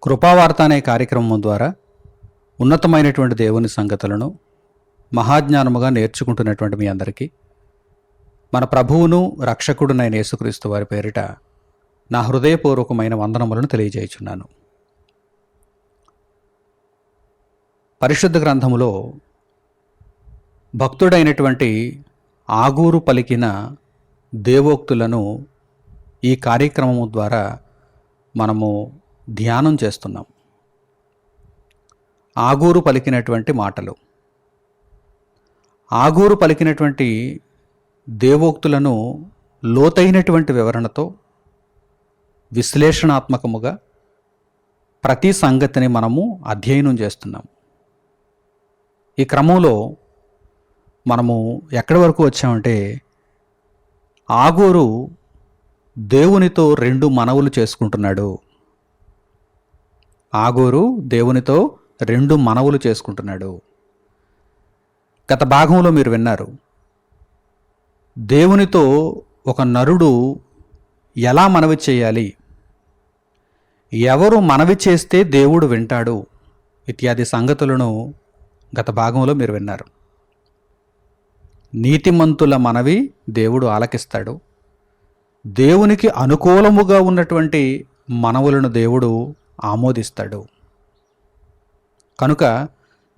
కృపావార్త అనే కార్యక్రమం ద్వారా ఉన్నతమైనటువంటి దేవుని సంగతులను మహాజ్ఞానముగా నేర్చుకుంటున్నటువంటి మీ అందరికీ మన ప్రభువును రక్షకుడునైన యేసుక్రీస్తు వారి పేరిట నా హృదయపూర్వకమైన వందనములను తెలియజేయుచున్నాను. పరిశుద్ధ గ్రంథములో భక్తుడైనటువంటి ఆగూరు పలికిన దేవోక్తులను ఈ కార్యక్రమము ద్వారా మనము ధ్యానం చేస్తున్నాం. ఆగూరు పలికినటువంటి మాటలు, ఆగూరు పలికినటువంటి దేవోక్తులను లోతైనటువంటి వివరణతో విశ్లేషణాత్మకముగా ప్రతి సంగతిని మనము అధ్యయనం చేస్తున్నాం. ఈ క్రమంలో మనము ఎక్కడి వరకు వచ్చామంటే, ఆగూరు దేవునితో 2 మనవులు చేసుకుంటున్నాడు. ఆగూరు దేవునితో 2 మనవులు చేసుకుంటున్నాడు. గత భాగంలో మీరు విన్నారు, దేవునితో ఒక నరుడు ఎలా మనవి చేయాలి, ఎవరు మనవి చేస్తే దేవుడు వింటాడు ఇత్యాది సంగతులను గత భాగంలో మీరు విన్నారు. నీతిమంతుల మనవి దేవుడు ఆలకిస్తాడు. దేవునికి అనుకూలముగా ఉన్నటువంటి మనవులను దేవుడు ఆమోదిస్తాడు. కనుక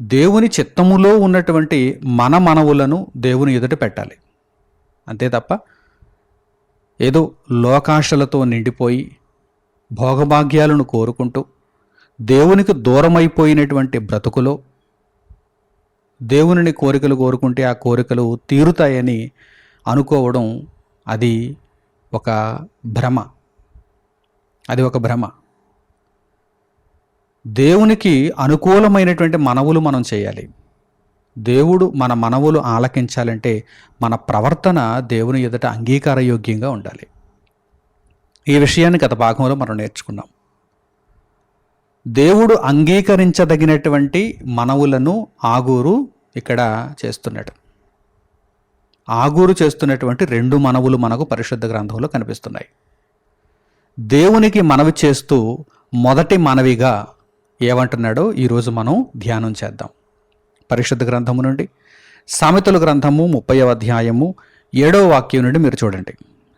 దేవుని చిత్తములో ఉన్నటువంటి మన మనవులను దేవుని ఎదుట పెట్టాలి. అంతే తప్ప ఏదో లోకాశలతో నిండిపోయి భోగభాగ్యాలను కోరుకుంటూ దేవునికి దూరమైపోయినటువంటి బ్రతుకులో దేవునిని కోరికలు కోరుకుంటే ఆ కోరికలు తీరుతాయని అనుకోవడం అది ఒక భ్రమ. అది ఒక భ్రమ. దేవునికి అనుకూలమైనటువంటి మనవులు మనం చేయాలి. దేవుడు మన మనవులు ఆలకించాలంటే మన ప్రవర్తన దేవుని ఎదుట అంగీకారయోగ్యంగా ఉండాలి. ఈ విషయాన్ని గత భాగంలో మనం నేర్చుకున్నాం. దేవుడు అంగీకరించదగినటువంటి మనవులను ఆగూరు ఇక్కడ చేస్తున్నాడు. ఆగూరు చేస్తున్నటువంటి 2 మనవులు మనకు పరిశుద్ధ గ్రంథంలో కనిపిస్తున్నాయి. దేవునికి మనవి చేస్తూ మొదటి మనవిగా ఏమంటున్నాడో ఈరోజు మనం ధ్యానం చేద్దాం. పరిశుద్ధ గ్రంథము నుండి సామెతల గ్రంథము 30వ అధ్యాయము 7వ వాక్యం నుండి మీరు చూడండి.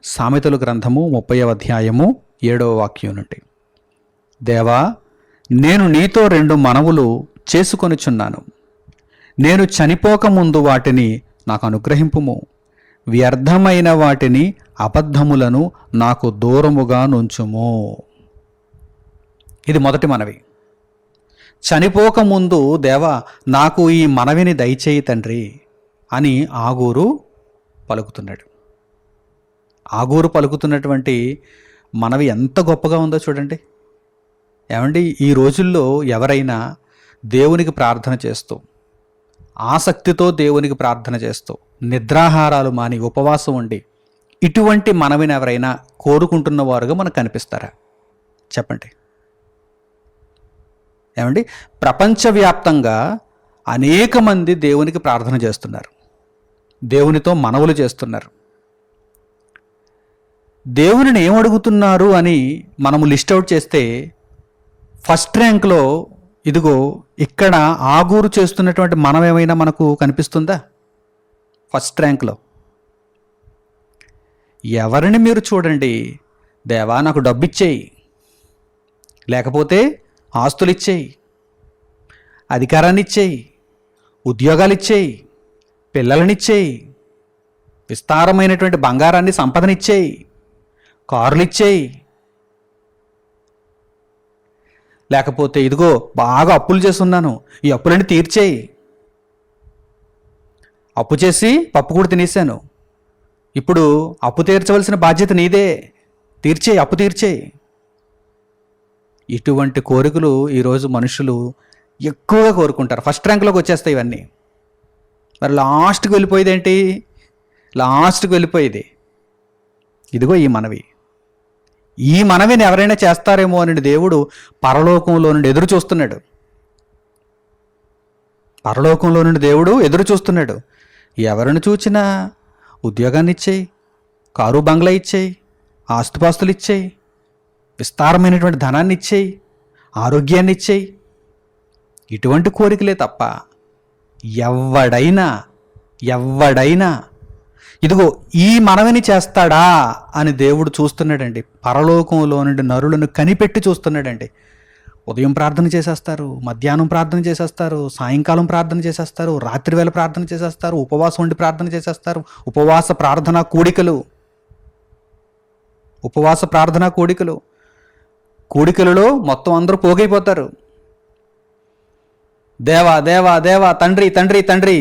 సామెతల గ్రంథము 30వ అధ్యాయము 7వ వాక్యం నుండి, దేవా, నేను నీతో 2 మనవులు చేసుకొనుచున్నాను. నేను చనిపోకముందు వాటిని నాకు అనుగ్రహింపుము. వ్యర్థమైన వాటిని, అబద్ధములను నాకు దూరముగా నుంచుము. ఇది మొదటి మనవి. చనిపోకముందు, దేవా, నాకు ఈ మనవిని దయచేయి తండ్రి అని ఆగూరు పలుకుతున్నాడు. ఆగూరు పలుకుతున్నటువంటి మనవి ఎంత గొప్పగా ఉందో చూడండి. ఏమండి, ఈ రోజుల్లో ఎవరైనా దేవునికి ప్రార్థన చేస్తూ, ఆసక్తితో దేవునికి ప్రార్థన చేస్తూ, నిద్రాహారాలు మాని ఉపవాసం ఉండి ఇటువంటి మనవిని ఎవరైనా కోరుకుంటున్న వారుగా మనకు కనిపిస్తారా? చెప్పండి. ఏమండి, ప్రపంచవ్యాప్తంగా అనేక మంది దేవునికి ప్రార్థన చేస్తున్నారు, దేవునితో మనవులు చేస్తున్నారు. దేవునిని ఏమడుగుతున్నారు అని మనము లిస్ట్ అవుట్ చేస్తే ఫస్ట్ ర్యాంక్లో ఇదిగో ఇక్కడ ఆగూరు చేస్తున్నటువంటి మనం ఏమైనా మనకు కనిపిస్తుందా? ఫస్ట్ ర్యాంక్లో ఎవరిని మీరు చూడండి, దేవా నాకు డబ్బు ఇచ్చేయి, లేకపోతే ఆస్తులు ఇచ్చేయి, అధికారాన్ని ఇచ్చేయి, ఉద్యోగాలు ఇచ్చేయి, పిల్లలనిచ్చేయి, విస్తారమైనటువంటి బంగారాన్ని సంపదనిచ్చేయి, కార్లు ఇచ్చేయి, లేకపోతే ఇదిగో బాగా అప్పులు చేస్తున్నాను, ఈ అప్పులన్నీ తీర్చేయి, అప్పు చేసి పప్పు కూడా తినేసాను, ఇప్పుడు అప్పు తీర్చవలసిన బాధ్యత నీదే, తీర్చేయి, అప్పు తీర్చేయి. ఇటువంటి కోరికలు ఈరోజు మనుషులు ఎక్కువగా కోరుకుంటారు. ఫస్ట్ ర్యాంక్లోకి వచ్చేస్తాయి ఇవన్నీ. మరి లాస్ట్కి వెళ్ళిపోయేది ఏంటి? లాస్ట్కి వెళ్ళిపోయేది ఇదిగో ఈ మనవి. ఈ మనవిని ఎవరైనా చేస్తారేమో అని దేవుడు పరలోకంలో నుండి ఎదురు చూస్తున్నాడు. పరలోకంలో నుండి దేవుడు ఎదురు చూస్తున్నాడు. ఎవరిని చూచినా ఉద్యోగాన్ని ఇచ్చేయి, కారు బంగ్లా ఇచ్చేయి, ఆస్తుపాస్తులు ఇచ్చేయి, విస్తారమైనటువంటి ధనాన్ని ఇచ్చేయి, ఆరోగ్యాన్ని ఇచ్చేయి. ఇటువంటి కోరికలే తప్ప ఎవడైనా ఇదిగో ఈ మనవిని చేస్తాడా అని దేవుడు చూస్తున్నాడండి. పరలోకంలో నుండి నరులను కనిపెట్టి చూస్తున్నాడండి. ఉదయం ప్రార్థన చేసేస్తారు, మధ్యాహ్నం ప్రార్థన చేసేస్తారు, సాయంకాలం ప్రార్థన చేసేస్తారు, రాత్రివేళ ప్రార్థన చేసేస్తారు, ఉపవాసం ఉండి ప్రార్థన చేసేస్తారు. ఉపవాస ప్రార్థనా కూడికలలో మొత్తం అందరూ పోగైపోతారు. దేవా దేవా దేవా, తండ్రి తండ్రి తండ్రి,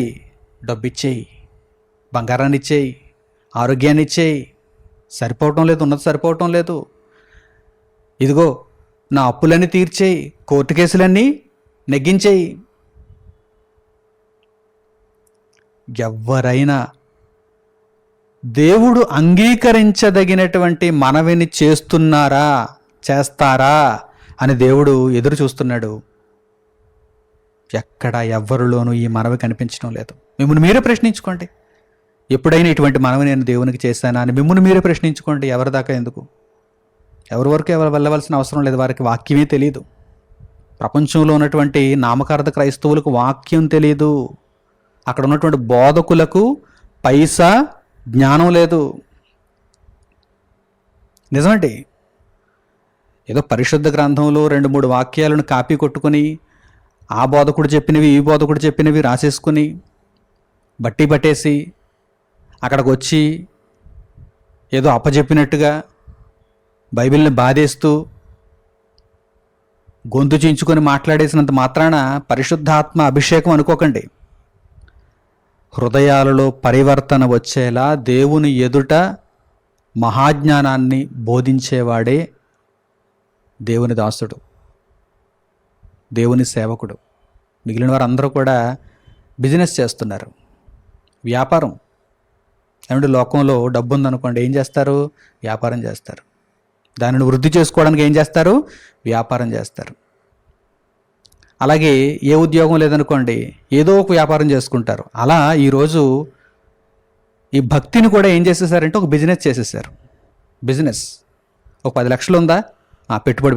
డబ్బిచ్చేయి, బంగారాన్ని ఇచ్చేయి, ఆరోగ్యాన్ని ఇచ్చేయి, సరిపోవటం లేదు, ఉన్నది సరిపోవటం లేదు, ఇదిగో నా అప్పులన్నీ తీర్చేయి, కోర్టు కేసులన్నీ నెగ్గించేయి. ఎవరైనా దేవుడు అంగీకరించదగినటువంటి మనవిని చేస్తారా అని దేవుడు ఎదురు చూస్తున్నాడు. ఎక్కడ ఎవ్వరిలోనూ ఈ మనవి కనిపించడం లేదు. మిమ్మల్ని మీరే ప్రశ్నించుకోండి. ఎప్పుడైనా ఇటువంటి మనవి నేను దేవునికి చేశానా అని మిమ్మల్ని మీరే ప్రశ్నించుకోండి. ఎవరి దాకా ఎందుకు? ఎవరి వరకు ఎవరు వెళ్ళవలసిన అవసరం లేదు. వారికి వాక్యమే తెలియదు. ప్రపంచంలో ఉన్నటువంటి నామకార్థ క్రైస్తవులకు వాక్యం తెలియదు. అక్కడ ఉన్నటువంటి బోధకులకు పైసా జ్ఞానం లేదు. నిజమండి. ఏదో పరిశుద్ధ గ్రంథంలో 2-3 వాక్యాలను కాపీ కొట్టుకొని ఆ బోధకుడు చెప్పినవి ఈ బోధకుడు చెప్పినవి రాసేసుకుని బట్టి పట్టేసి అక్కడికి వచ్చి ఏదో అప్పచెప్పినట్టుగా బైబిల్ని బాధేస్తూ గొంతు చించుకొని మాట్లాడేసినంత మాత్రాన పరిశుద్ధాత్మ అభిషేకం అనుకోకండి. హృదయాలలో పరివర్తన వచ్చేలా దేవుని ఎదుట మహాజ్ఞానాన్ని బోధించేవాడే దేవుని దాసుడు, దేవుని సేవకుడు. మిగిలిన వారందరూ కూడా బిజినెస్ చేస్తున్నారు, వ్యాపారం. ఏమంటే లోకంలో డబ్బు ఉందనుకోండి, ఏం చేస్తారు? వ్యాపారం చేస్తారు. దానిని వృద్ధి చేసుకోవడానికి ఏం చేస్తారు? వ్యాపారం చేస్తారు. అలాగే ఏ ఉద్యోగం లేదనుకోండి, ఏదో ఒక వ్యాపారం చేసుకుంటారు. అలా ఈరోజు ఈ భక్తిని కూడా ఏం చేసేసారంటే ఒక బిజినెస్ చేసేసారు. బిజినెస్. ఒక 10 లక్షలు ఉందా, పెట్టుబడి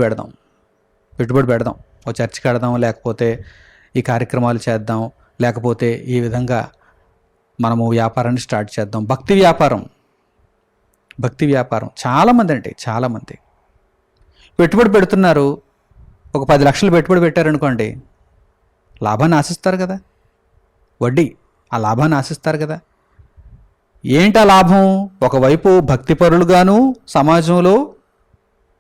పెడదాం, ఒక చర్చ్ కడదాం, లేకపోతే ఈ కార్యక్రమాలు చేద్దాం, లేకపోతే ఈ విధంగా మనము వ్యాపారాన్ని స్టార్ట్ చేద్దాం. భక్తి వ్యాపారం చాలామంది పెట్టుబడి పెడుతున్నారు. ఒక 10 లక్షలు పెట్టుబడి పెట్టారనుకోండి, లాభాన్ని ఆశిస్తారు కదా, వడ్డీ ఆ లాభాన్ని ఆశిస్తారు కదా. ఏంటి ఆ లాభం? ఒకవైపు భక్తిపరులుగాను సమాజంలో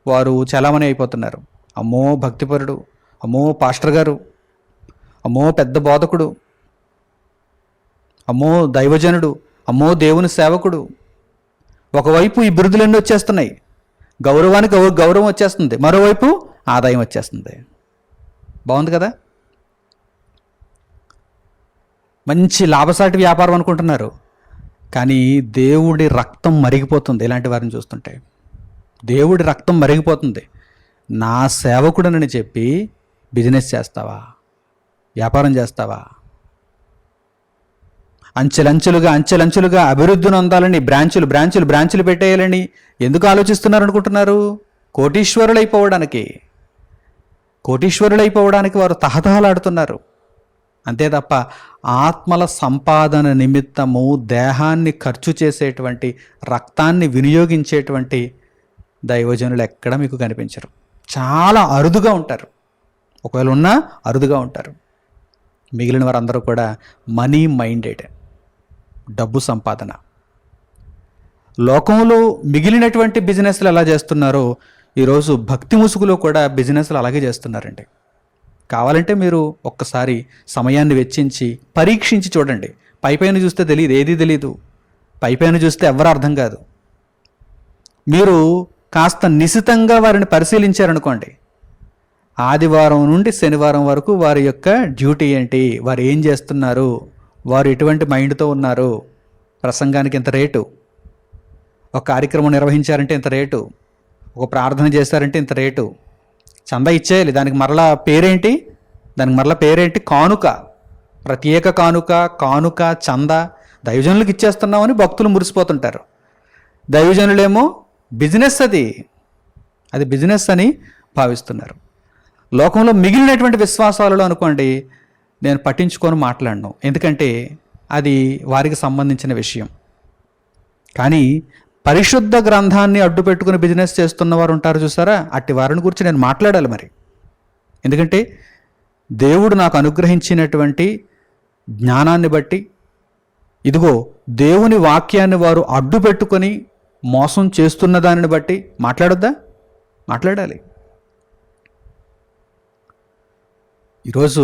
వారు చలామణి అయిపోతున్నారు. అమ్మో భక్తిపరుడు, అమ్మో పాస్టర్ గారు, అమ్మో పెద్ద బోధకుడు, అమ్మో దైవజనుడు, అమ్మో దేవుని సేవకుడు. ఒకవైపు ఈ బిరుదులన్నీ వచ్చేస్తున్నాయి, గౌరవానికి గౌరవం వచ్చేస్తుంది, మరోవైపు ఆదాయం వచ్చేస్తుంది. బాగుంది కదా. మంచి లాభసాటి వ్యాపారం అనుకుంటున్నారు, కానీ దేవుడి రక్తం మరిగిపోతుంది. ఇలాంటి వారిని చూస్తుంటే దేవుడి రక్తం మరిగిపోతుంది. నా సేవకుడనని చెప్పి బిజినెస్ చేస్తావా, వ్యాపారం చేస్తావా? అంచెలంచెలుగా అభివృద్ధిని పొందాలని బ్రాంచులు పెట్టేయాలని ఎందుకు ఆలోచిస్తున్నారు అనుకుంటున్నారు? కోటీశ్వరులైపోవడానికి వారు తహతహలాడుతున్నారు. అంతే తప్ప ఆత్మల సంపాదన నిమిత్తము దేహాన్ని ఖర్చు చేసేటువంటి, రక్తాన్ని వినియోగించేటువంటి దైవజనులు ఎక్కడ మీకు కనిపించరు. చాలా అరుదుగా ఉంటారు. ఒకవేళ ఉన్నా అరుదుగా ఉంటారు. మిగిలిన వారందరూ కూడా మనీ మైండెడ్, డబ్బు సంపాదన. లోకంలో మిగిలినటువంటి బిజినెస్లు ఎలా చేస్తున్నారో ఈరోజు భక్తి ముసుగులో కూడా బిజినెస్లు అలాగే చేస్తున్నారండి. కావాలంటే మీరు ఒక్కసారి సమయాన్ని వెచ్చించి పరీక్షించి చూడండి. పైపైన చూస్తే తెలియదు, ఏదీ తెలీదు. పైపైన చూస్తే ఎవరు అర్థం కాదు. మీరు కాస్త నిశితంగా వారిని పరిశీలించారనుకోండి, ఆదివారం నుండి శనివారం వరకు వారి యొక్క డ్యూటీ ఏంటి, వారు ఏం చేస్తున్నారు, వారు ఎటువంటి మైండ్తో ఉన్నారు, ప్రసంగానికి ఇంత రేటు, ఒక కార్యక్రమం నిర్వహించారంటే ఇంత రేటు, ఒక ప్రార్థన చేశారంటే ఇంత రేటు, చందా ఇచ్చేయాలి. దానికి మరలా పేరేంటి? కానుక, ప్రత్యేక కానుక, చందా దైవజనులకు ఇచ్చేస్తున్నామని భక్తులు మురిసిపోతుంటారు. దైవజనులేమో బిజినెస్, అది బిజినెస్ అని భావిస్తున్నారు. లోకంలో మిగిలినటువంటి విశ్వాసాలలో అనుకోండి, నేను పట్టించుకొని మాట్లాడను, ఎందుకంటే అది వారికి సంబంధించిన విషయం. కానీ పరిశుద్ధ గ్రంథాన్ని అడ్డు పెట్టుకుని బిజినెస్ చేస్తున్న వారు ఉంటారు చూసారా, అట్టి వారిని గురించి నేను మాట్లాడాలి మరి. ఎందుకంటే దేవుడు నాకు అనుగ్రహించినటువంటి జ్ఞానాన్ని బట్టి, ఇదిగో దేవుని వాక్యాన్ని వారు అడ్డు పెట్టుకొని మోసం చేస్తున్న దానిని బట్టి మాట్లాడొద్దా? మాట్లాడాలి. ఈరోజు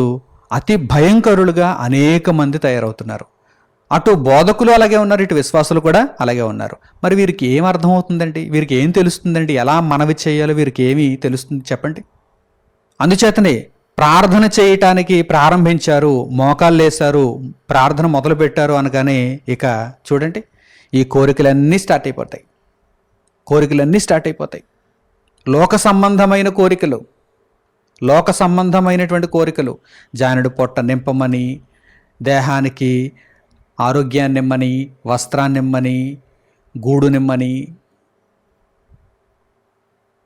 అతి భయంకరులుగా అనేక మంది తయారవుతున్నారు. అటు బోధకులు అలాగే ఉన్నారు, ఇటు విశ్వాసులు కూడా అలాగే ఉన్నారు. మరి వీరికి ఏం అర్థమవుతుందండి? వీరికి ఏం తెలుస్తుందండి? ఎలా మనవి చేయాలో వీరికి ఏమి తెలుస్తుంది చెప్పండి? అందుచేతనే ప్రార్థన చేయటానికి ప్రారంభించారు, మోకాళ్ళు వేశారు, ప్రార్థన మొదలుపెట్టారు అనగానే ఇక చూడండి, ఈ కోరికలన్నీ స్టార్ట్ అయిపోతాయి. కోరికలన్నీ స్టార్ట్ అయిపోతాయి. లోక సంబంధమైన కోరికలు, లోక సంబంధమైనటువంటి కోరికలు. జానుడు పొట్ట నింపమని, దేహానికి ఆరోగ్యాన్ని ఇమ్మని, వస్త్రాన్ని ఇమ్మని, గూడు నిమ్మని.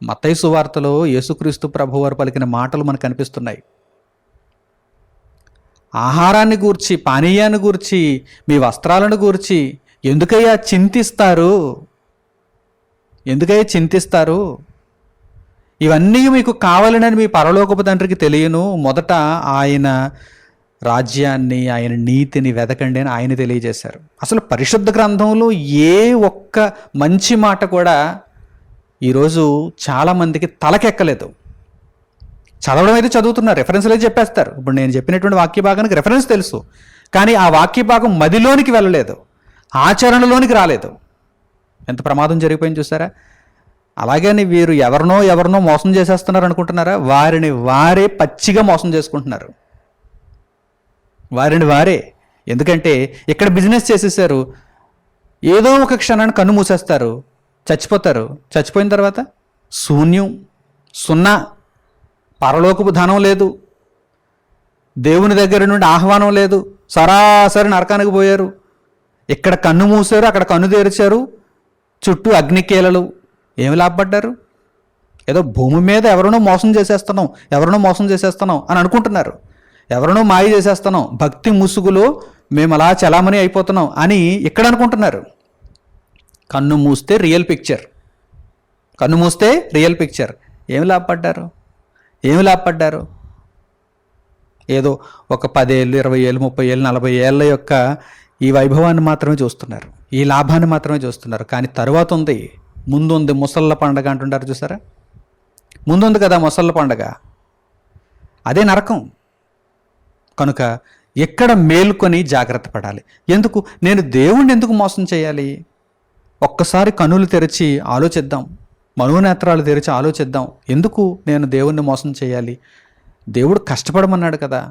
మత్తయి సువార్తలో యేసుక్రీస్తు ప్రభువారు పలికిన మాటలు మనకు కనిపిస్తున్నాయి. ఆహారాన్ని గూర్చి, పానీయాన్ని గూర్చి, మీ వస్త్రాలను గూర్చి ఎందుకయ్యా చింతిస్తారు? ఎందుకయ్యా చింతిస్తారు? ఇవన్నీ మీకు కావాలని మీ పరలోకపు తండ్రికి తెలియను. మొదట ఆయన రాజ్యాన్ని, ఆయన నీతిని వెతకండి అని ఆయన తెలియజేశారు. అసలు పరిశుద్ధ గ్రంథంలో ఏ ఒక్క మంచి మాట కూడా ఈరోజు చాలామందికి తలకెక్కలేదు. చదవడం అయితే చదువుతున్నారు, రెఫరెన్స్లు అయితే చెప్పేస్తారు. ఇప్పుడు నేను చెప్పినటువంటి వాక్య భాగానికి రెఫరెన్స్ తెలుసు, కానీ ఆ వాక్య భాగం మదిలోనికి వెళ్ళలేదు, ఆచరణలోనికి రాలేదు. ఎంత ప్రమాదం జరిగిపోయింది చూసారా? అలాగని వీరు ఎవరినో మోసం చేసేస్తున్నారు అనుకుంటున్నారా? వారిని వారే పచ్చిగా మోసం చేసుకుంటున్నారు, వారిని వారే. ఎందుకంటే ఇక్కడ బిజినెస్ చేసేసారు, ఏదో ఒక క్షణాన్ని కన్ను మూసేస్తారు, చచ్చిపోతారు. చచ్చిపోయిన తర్వాత శూన్యం, సున్నా. పరలోకపు ధనం లేదు, దేవుని దగ్గర నుండి ఆహ్వానం లేదు, సరాసరి నరకానికి పోయారు. ఇక్కడ కన్ను మూసారు, అక్కడ కన్ను తెరిచారు, చుట్టూ అగ్నికేలలు. ఏమి లాభపడ్డారు? ఏదో భూమి మీద ఎవరినో మోసం చేసేస్తున్నాం అని అనుకుంటున్నారు. ఎవరినో మాయ చేసేస్తున్నాం, భక్తి ముసుగులో మేము అలా చలామణి అయిపోతున్నాం అని ఇక్కడ అనుకుంటున్నారు. కన్ను మూస్తే రియల్ పిక్చర్. ఏమి లాభపడ్డారు? ఏదో ఒక 10 ఏళ్ళు, 20 ఏళ్ళు, 30 ఏళ్ళు, 40 ఏళ్ళ యొక్క ఈ వైభవాన్ని మాత్రమే చూస్తున్నారు, ఈ లాభాన్ని మాత్రమే చూస్తున్నారు. కానీ తరువాత ఉంది, ముందుంది ముసళ్ళ పండగ అంటుంటారు చూసారా? ముందుంది కదా ముసళ్ళ పండగ, అదే నరకం. కనుక ఎక్కడ మేల్కొని జాగ్రత్త పడాలి. ఎందుకు నేను దేవుణ్ణి ఎందుకు మోసం చేయాలి? ఒక్కసారి కనులు తెరిచి ఆలోచిద్దాం, మనోనేత్రాలు తెరిచి ఆలోచిద్దాం. ఎందుకు నేను దేవుణ్ణి మోసం చేయాలి? దేవుడు కష్టపడమన్నాడు కదా,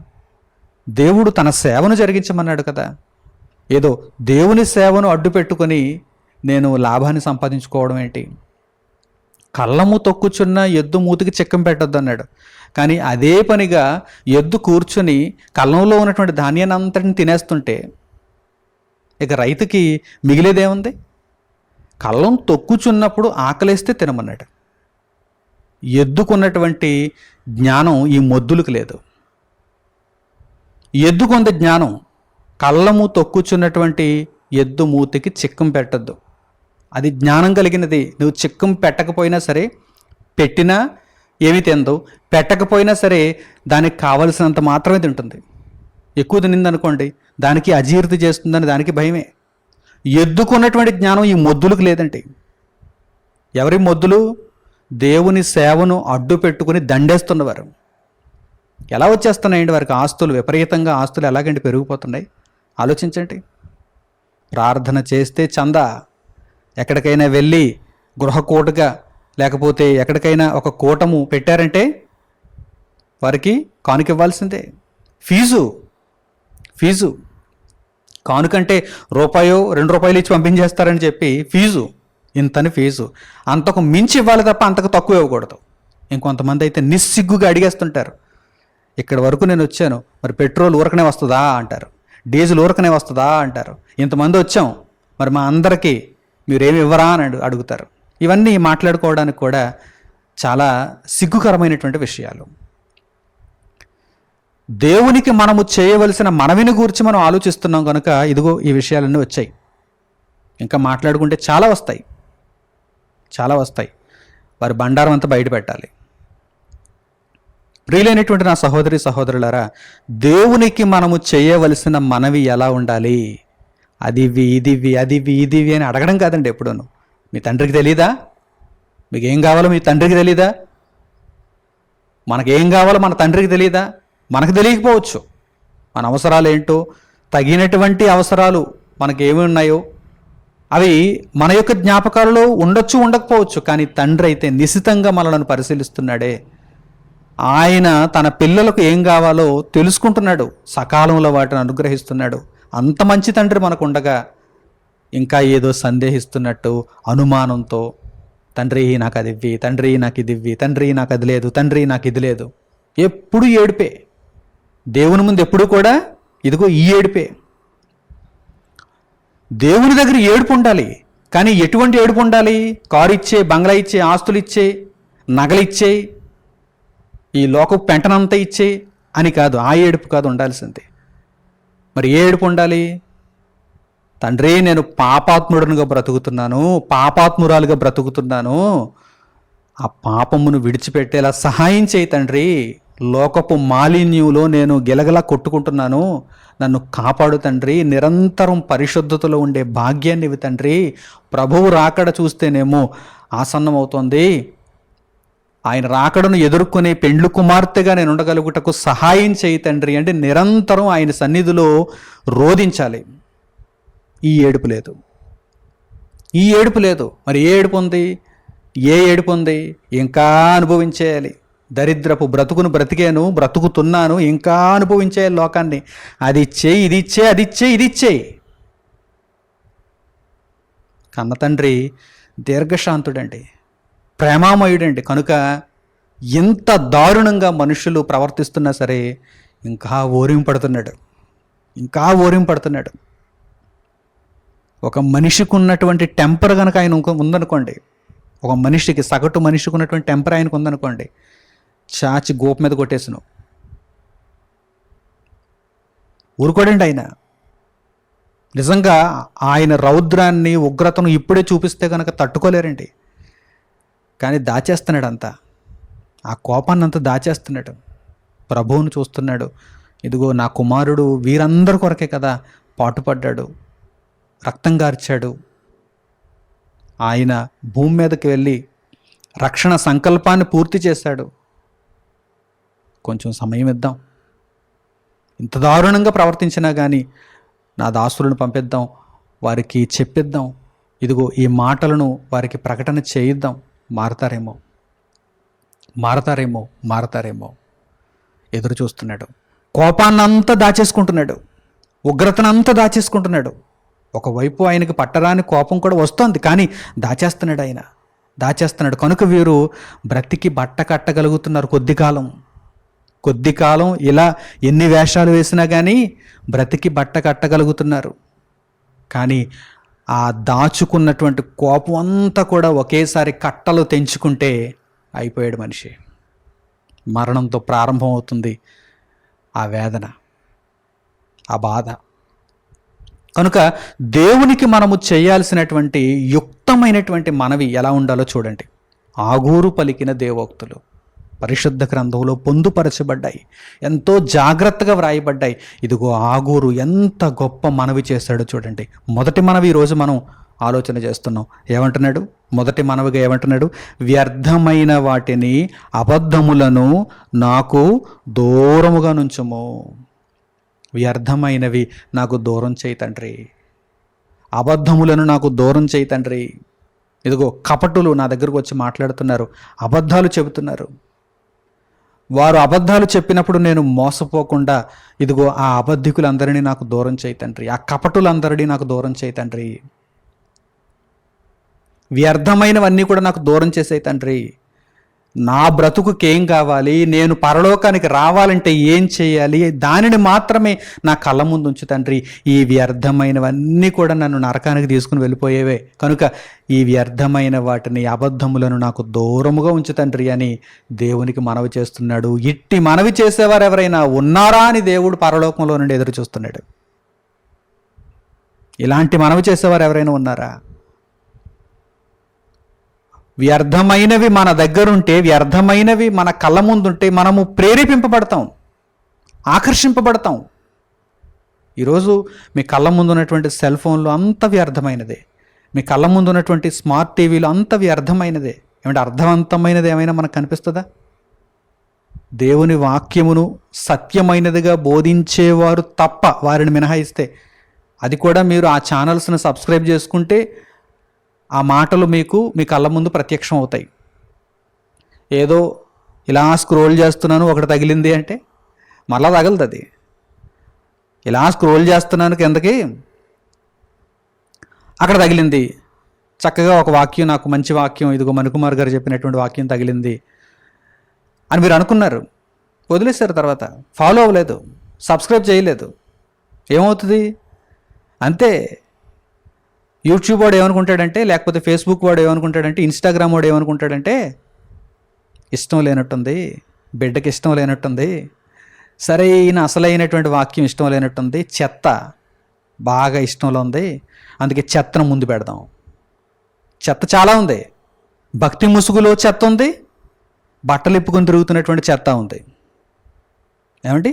దేవుడు తన సేవను జరిగించమన్నాడు కదా. ఏదో దేవుని సేవను అడ్డు పెట్టుకొని నేను లాభాన్ని సంపాదించుకోవడం ఏంటి? కళ్ళము తొక్కుచున్న ఎద్దు మూతికి చిక్కం పెట్టొద్దు అన్నాడు. కానీ అదే పనిగా ఎద్దు కూర్చుని కళ్ళంలో ఉన్నటువంటి ధాన్యాన్ని అంతటిని తినేస్తుంటే ఇక రైతుకి మిగిలేదేముంది? కళ్ళం తొక్కుచున్నప్పుడు ఆకలేస్తే తినమన్నాడు. ఎద్దుకున్నటువంటి జ్ఞానం ఈ మొద్దులకు లేదు. ఎద్దుకుంది జ్ఞానం, కళ్ళము తొక్కుచున్నటువంటి ఎద్దు మూతికి చిక్కం పెట్టద్దు, అది జ్ఞానం కలిగినది. నువ్వు చిక్కం పెట్టకపోయినా సరే, పెట్టినా ఏమి తిందు, పెట్టకపోయినా సరే దానికి కావలసినంత మాత్రమే తింటుంది. ఎక్కువ తినిందనుకోండి దానికి అజీర్తి చేస్తుందని దానికి భయమే. ఎద్దుకున్నటువంటి జ్ఞానం ఈ మొద్దులకు లేదండి. ఎవరి మొద్దులు? దేవుని సేవను అడ్డు పెట్టుకుని దండేస్తున్నవారు. ఎలా వచ్చేస్తున్నాయండి వారికి ఆస్తులు? విపరీతంగా ఆస్తులు ఎలాగండి పెరిగిపోతున్నాయి? ఆలోచించండి. ప్రార్థన చేస్తే చందా, ఎక్కడికైనా వెళ్ళి గృహకూటగా లేకపోతే ఎక్కడికైనా ఒక కూటము పెట్టారంటే వారికి కానుక ఇవ్వాల్సిందే. ఫీజు కానుకంటే ₹1, ₹2 ఇచ్చి పంపించేస్తారని చెప్పి ఇంతని ఫీజు. అంతకు మించి ఇవ్వాలి తప్ప అంతకు తక్కువ ఇవ్వకూడదు. ఇంకొంతమంది అయితే నిస్సిగ్గుగా అడిగేస్తుంటారు, ఇక్కడి వరకు నేను వచ్చాను, మరి పెట్రోల్ ఊరకనే వస్తుందా అంటారు, డీజిల్ ఊరకనే వస్తుందా అంటారు, ఇంతమంది వచ్చాం, మరి మా అందరికీ మీరేమి ఇవ్వరా అని అడుగుతారు. ఇవన్నీ మాట్లాడుకోవడానికి కూడా చాలా సిగ్గుకరమైనటువంటి విషయాలు. దేవునికి మనము చేయవలసిన మనవిని గురించి మనం ఆలోచిస్తున్నాం కనుక ఇదిగో ఈ విషయాలన్నీ వచ్చాయి. ఇంకా మాట్లాడుకుంటే చాలా వస్తాయి, చాలా వస్తాయి. వారి బండారం అంతా బయట పెట్టాలి. ప్రియులైనటువంటి నా సహోదరి సహోదరులారా, దేవునికి మనము చేయవలసిన మనవి ఎలా ఉండాలి? అదివి ఇదివి అదివి ఇదివి అని అడగడం కాదండి. ఎప్పుడూను మీ తండ్రికి తెలీదా? మీకు ఏం కావాలో మీ తండ్రికి తెలీదా? మనకేం కావాలో మన తండ్రికి తెలీదా? మనకు తెలియకపోవచ్చు. మన అవసరాలు ఏంటో, తగినటువంటి అవసరాలు మనకేమి ఉన్నాయో అవి మన యొక్క జ్ఞాపకాలలో ఉండొచ్చు, ఉండకపోవచ్చు. కానీ తండ్రి అయితే నిశితంగా మనలను పరిశీలిస్తున్నాడే. ఆయన తన పిల్లలకు ఏం కావాలో తెలుసుకుంటున్నాడు, సకాలంలో వాటిని అనుగ్రహిస్తున్నాడు. అంత మంచి తండ్రి మనకు ఉండగా ఇంకా ఏదో సందేహిస్తున్నట్టు అనుమానంతో, తండ్రి నాకు అది ఇవ్వి, తండ్రి నాకు ఇది ఇవ్వి, తండ్రి నాకు అది లేదు, తండ్రి నాకు ఇది లేదు, ఎప్పుడు ఏడిపే. దేవుని ముందు ఎప్పుడు కూడా ఇదిగో ఈ ఏడిపే. దేవుని దగ్గర ఏడుపు ఉండాలి. కానీ ఎటువంటి ఏడుపు ఉండాలి? కారు ఇచ్చే, బంగ్లా ఇచ్చే, ఆస్తులు ఇచ్చే, నగలిచ్చే, ఈ లోకపు పెంటనంతా ఇచ్చే అని కాదు. ఆ ఏడుపు కాదు ఉండాల్సింది. మరి ఏ ఏడుపు ఉండాలి? తండ్రి నేను పాపాత్ముడునిగా బ్రతుకుతున్నాను, పాపాత్మురాలుగా బ్రతుకుతున్నాను, ఆ పాపమును విడిచిపెట్టేలా సహాయం చేయి తండ్రి. లోకపు మాలిన్యంలో నేను గిలగలా కొట్టుకుంటున్నాను, నన్ను కాపాడు తండ్రి. నిరంతరం పరిశుద్ధతలో ఉండే భాగ్యాన్ని ఇవి తండ్రి. ప్రభువు రాకడ చూస్తేనేమో ఆసన్నమవుతోంది. ఆయన రాకడను ఎదుర్కొనే పెండ్లు కుమార్తెగా నేను ఉండగలుగుటకు సహాయం చేయి తండ్రి అంటే నిరంతరం ఆయన సన్నిధిలో రోధించాలి. ఈ ఏడుపు లేదు, ఈ ఏడుపు లేదు. మరి ఏ ఏడుపు ఉంది? ఏ ఏడుపు ఉంది? ఇంకా అనుభవించేయాలి. దరిద్రపు బ్రతుకును బ్రతికాను, బ్రతుకుతున్నాను, ఇంకా అనుభవించేయాలి లోకాన్ని. అది ఇచ్చేయి, ఇది ఇచ్చే, అది ఇచ్చే, ఇది ఇచ్చేయి. కన్న తండ్రి దీర్ఘశాంతుడండి, ప్రేమామయుడండి. కనుక ఎంత దారుణంగా మనుషులు ప్రవర్తిస్తున్నా సరే ఇంకా ఓరింపడుతున్నాడు, ఇంకా ఓరింపడుతున్నాడు. ఒక మనిషికి ఉన్నటువంటి టెంపర్ కనుక ఆయన ఉందనుకోండి, ఒక మనిషికి, సగటు మనిషికి ఉన్నటువంటి టెంపర్ ఆయనకు ఉందనుకోండి, చాచి గోపు మీద కొట్టేసును ఊరుకోడండి ఆయన. నిజంగా ఆయన రౌద్రాన్ని, ఉగ్రతను ఇప్పుడే చూపిస్తే కనుక తట్టుకోలేరండి. కానీ దాచేస్తున్నాడు అంతా, ఆ కోపాన్ని అంతా దాచేస్తున్నాడు. ప్రభువును చూస్తున్నాడు. ఇదిగో నా కుమారుడు వీరందరి కొరకే కదా పాటుపడ్డాడు, రక్తం గార్చాడు. ఆయన భూమి మీదకి వెళ్ళి రక్షణ సంకల్పాన్ని పూర్తి చేశాడు. కొంచెం సమయం ఇద్దాం. ఇంత దారుణంగా ప్రవర్తించినా కానీ నా దాసులను పంపిద్దాం, వారికి చెప్పిద్దాం, ఇదిగో ఈ మాటలను వారికి ప్రకటన చేయిద్దాం. మారతారేమో, మారతారేమో, మారతారేమో ఎదురు చూస్తున్నాడు. కోపాన్నంతా దాచేసుకుంటున్నాడు, ఉగ్రతనంతా దాచేసుకుంటున్నాడు. ఒకవైపు ఆయనకి పట్టరాని కోపం కూడా వస్తోంది, కానీ దాచేస్తున్నాడు, ఆయన దాచేస్తున్నాడు. కనుక వీరు బ్రతికి బట్ట కట్టగలుగుతున్నారు కొద్ది కాలం ఇలా ఎన్ని వేషాలు వేసినా కానీ బ్రతికి బట్ట కట్టగలుగుతున్నారు. కానీ ఆ దాచుకున్నటువంటి కోపం అంతా కూడా ఒకేసారి కట్టలు తెంచుకుంటే అయిపోయాడు మనిషి. మరణంతో ప్రారంభం అవుతుంది ఆ వేదన, ఆ బాధ. కనుక దేవునికి మనము చేయాల్సినటువంటి యుక్తమైనటువంటి మనవి ఎలా ఉండాలో చూడండి. ఆగూరు పలికిన దేవోక్తులు పరిశుద్ధ గ్రంథంలో పొందుపరచబడ్డాయి, ఎంతో జాగ్రత్తగా వ్రాయబడ్డాయి. ఇదిగో ఆగూరు ఎంత గొప్ప మనవి చేశాడో చూడండి. మొదటి మనవి ఈరోజు మనం ఆలోచన చేస్తున్నాం. ఏమంటున్నాడు? మొదటి మనవిగా ఏమంటున్నాడు? వ్యర్థమైన వాటిని, అబద్ధములను నాకు దూరముగా నుంచుము. వ్యర్థమైనవి నాకు దూరం చేయి తండ్రి, అబద్ధములను నాకు దూరం చేయి తండ్రి. ఇదిగో కపటులు నా దగ్గరకు వచ్చి మాట్లాడుతున్నారు, అబద్ధాలు చెబుతున్నారు. వారు అబద్ధాలు చెప్పినప్పుడు నేను మోసపోకుండా ఇదిగో ఆ అబద్ధికులందరినీ నాకు దూరం చేయి తండ్రి, ఆ కపటులందరినీ నాకు దూరం చేయి తండ్రి. వ్యర్థమైనవన్నీ కూడా నాకు దూరం చేసేయి తండ్రి. నా బ్రతుకుకేం కావాలి, నేను పరలోకానికి రావాలంటే ఏం చేయాలి, దానిని మాత్రమే నా కళ్ళ ముందు ఉంచు తండ్రి. ఈ వ్యర్థమైనవన్నీ కూడా నన్ను నరకానికి తీసుకుని వెళ్ళిపోయేవే కనుక ఈ వ్యర్థమైన వాటిని, అబద్ధములను నాకు దూరముగా ఉంచు తండ్రి అని దేవునికి మనవి చేస్తున్నాడు. ఇట్టి మనవి చేసేవారు ఎవరైనా ఉన్నారా అని దేవుడు పరలోకంలో నుండి ఎదురు చూస్తున్నాడు. ఇలాంటి మనవి చేసేవారు ఎవరైనా ఉన్నారా? వ్యర్థమైనవి మన దగ్గరుంటే, వ్యర్థమైనవి మన కళ్ళ ముందుంటే మనము ప్రేరేపింపబడతాం, ఆకర్షింపబడతాం. ఈరోజు మీ కళ్ళ ముందు ఉన్నటువంటి సెల్ ఫోన్లు అంత వ్యర్థమైనదే, మీ కళ్ళ ముందు ఉన్నటువంటి స్మార్ట్ టీవీలు అంత వ్యర్థమైనదే. ఏమంటే అర్థవంతమైనది ఏమైనా మనకు కనిపిస్తుందా? దేవుని వాక్యమును సత్యమైనదిగా బోధించేవారు తప్ప వారిని మినహాయిస్తే, అది కూడా మీరు ఆ ఛానల్స్ని సబ్స్క్రైబ్ చేసుకుంటే ఆ మాటలు మీకు మీ కళ్ళ ముందు ప్రత్యక్షం అవుతాయి. ఏదో ఇలా స్క్రోల్ చేస్తున్నాను ఒకటి తగిలింది అంటే మళ్ళా తగలదు. అది ఇలా స్క్రోల్ చేస్తున్నాను కిందకి, అక్కడ తగిలింది. చక్కగా ఒక వాక్యం, నాకు మంచి వాక్యం, ఇదిగో మణికుమార్ గారు చెప్పినటువంటి వాక్యం తగిలింది అని మీరు అనుకున్నారు, వదిలేశారు. తర్వాత ఫాలో అవ్వలేదు, సబ్స్క్రైబ్ చేయలేదు. ఏమవుతుంది? అంతే. యూట్యూబ్ వాడు ఏమనుకుంటాడంటే, లేకపోతే ఫేస్బుక్ వాడు ఏమనుకుంటాడంటే, ఇన్స్టాగ్రామ్ వాడు ఏమనుకుంటాడంటే, ఇష్టం లేనట్టుంది, బిడ్డకి ఇష్టం లేనట్టుంది, సరైన అసలైనటువంటి వాక్యం ఇష్టం లేనట్టుంది, చెత్త బాగా ఇష్టంలో ఉంది, అందుకే చెత్తను ముందు పెడదాం. చెత్త చాలా ఉంది. భక్తి ముసుగులో చెత్త ఉంది, బట్టలు ఇప్పుకొని తిరుగుతున్నటువంటి చెత్త ఉంది. ఏమండి?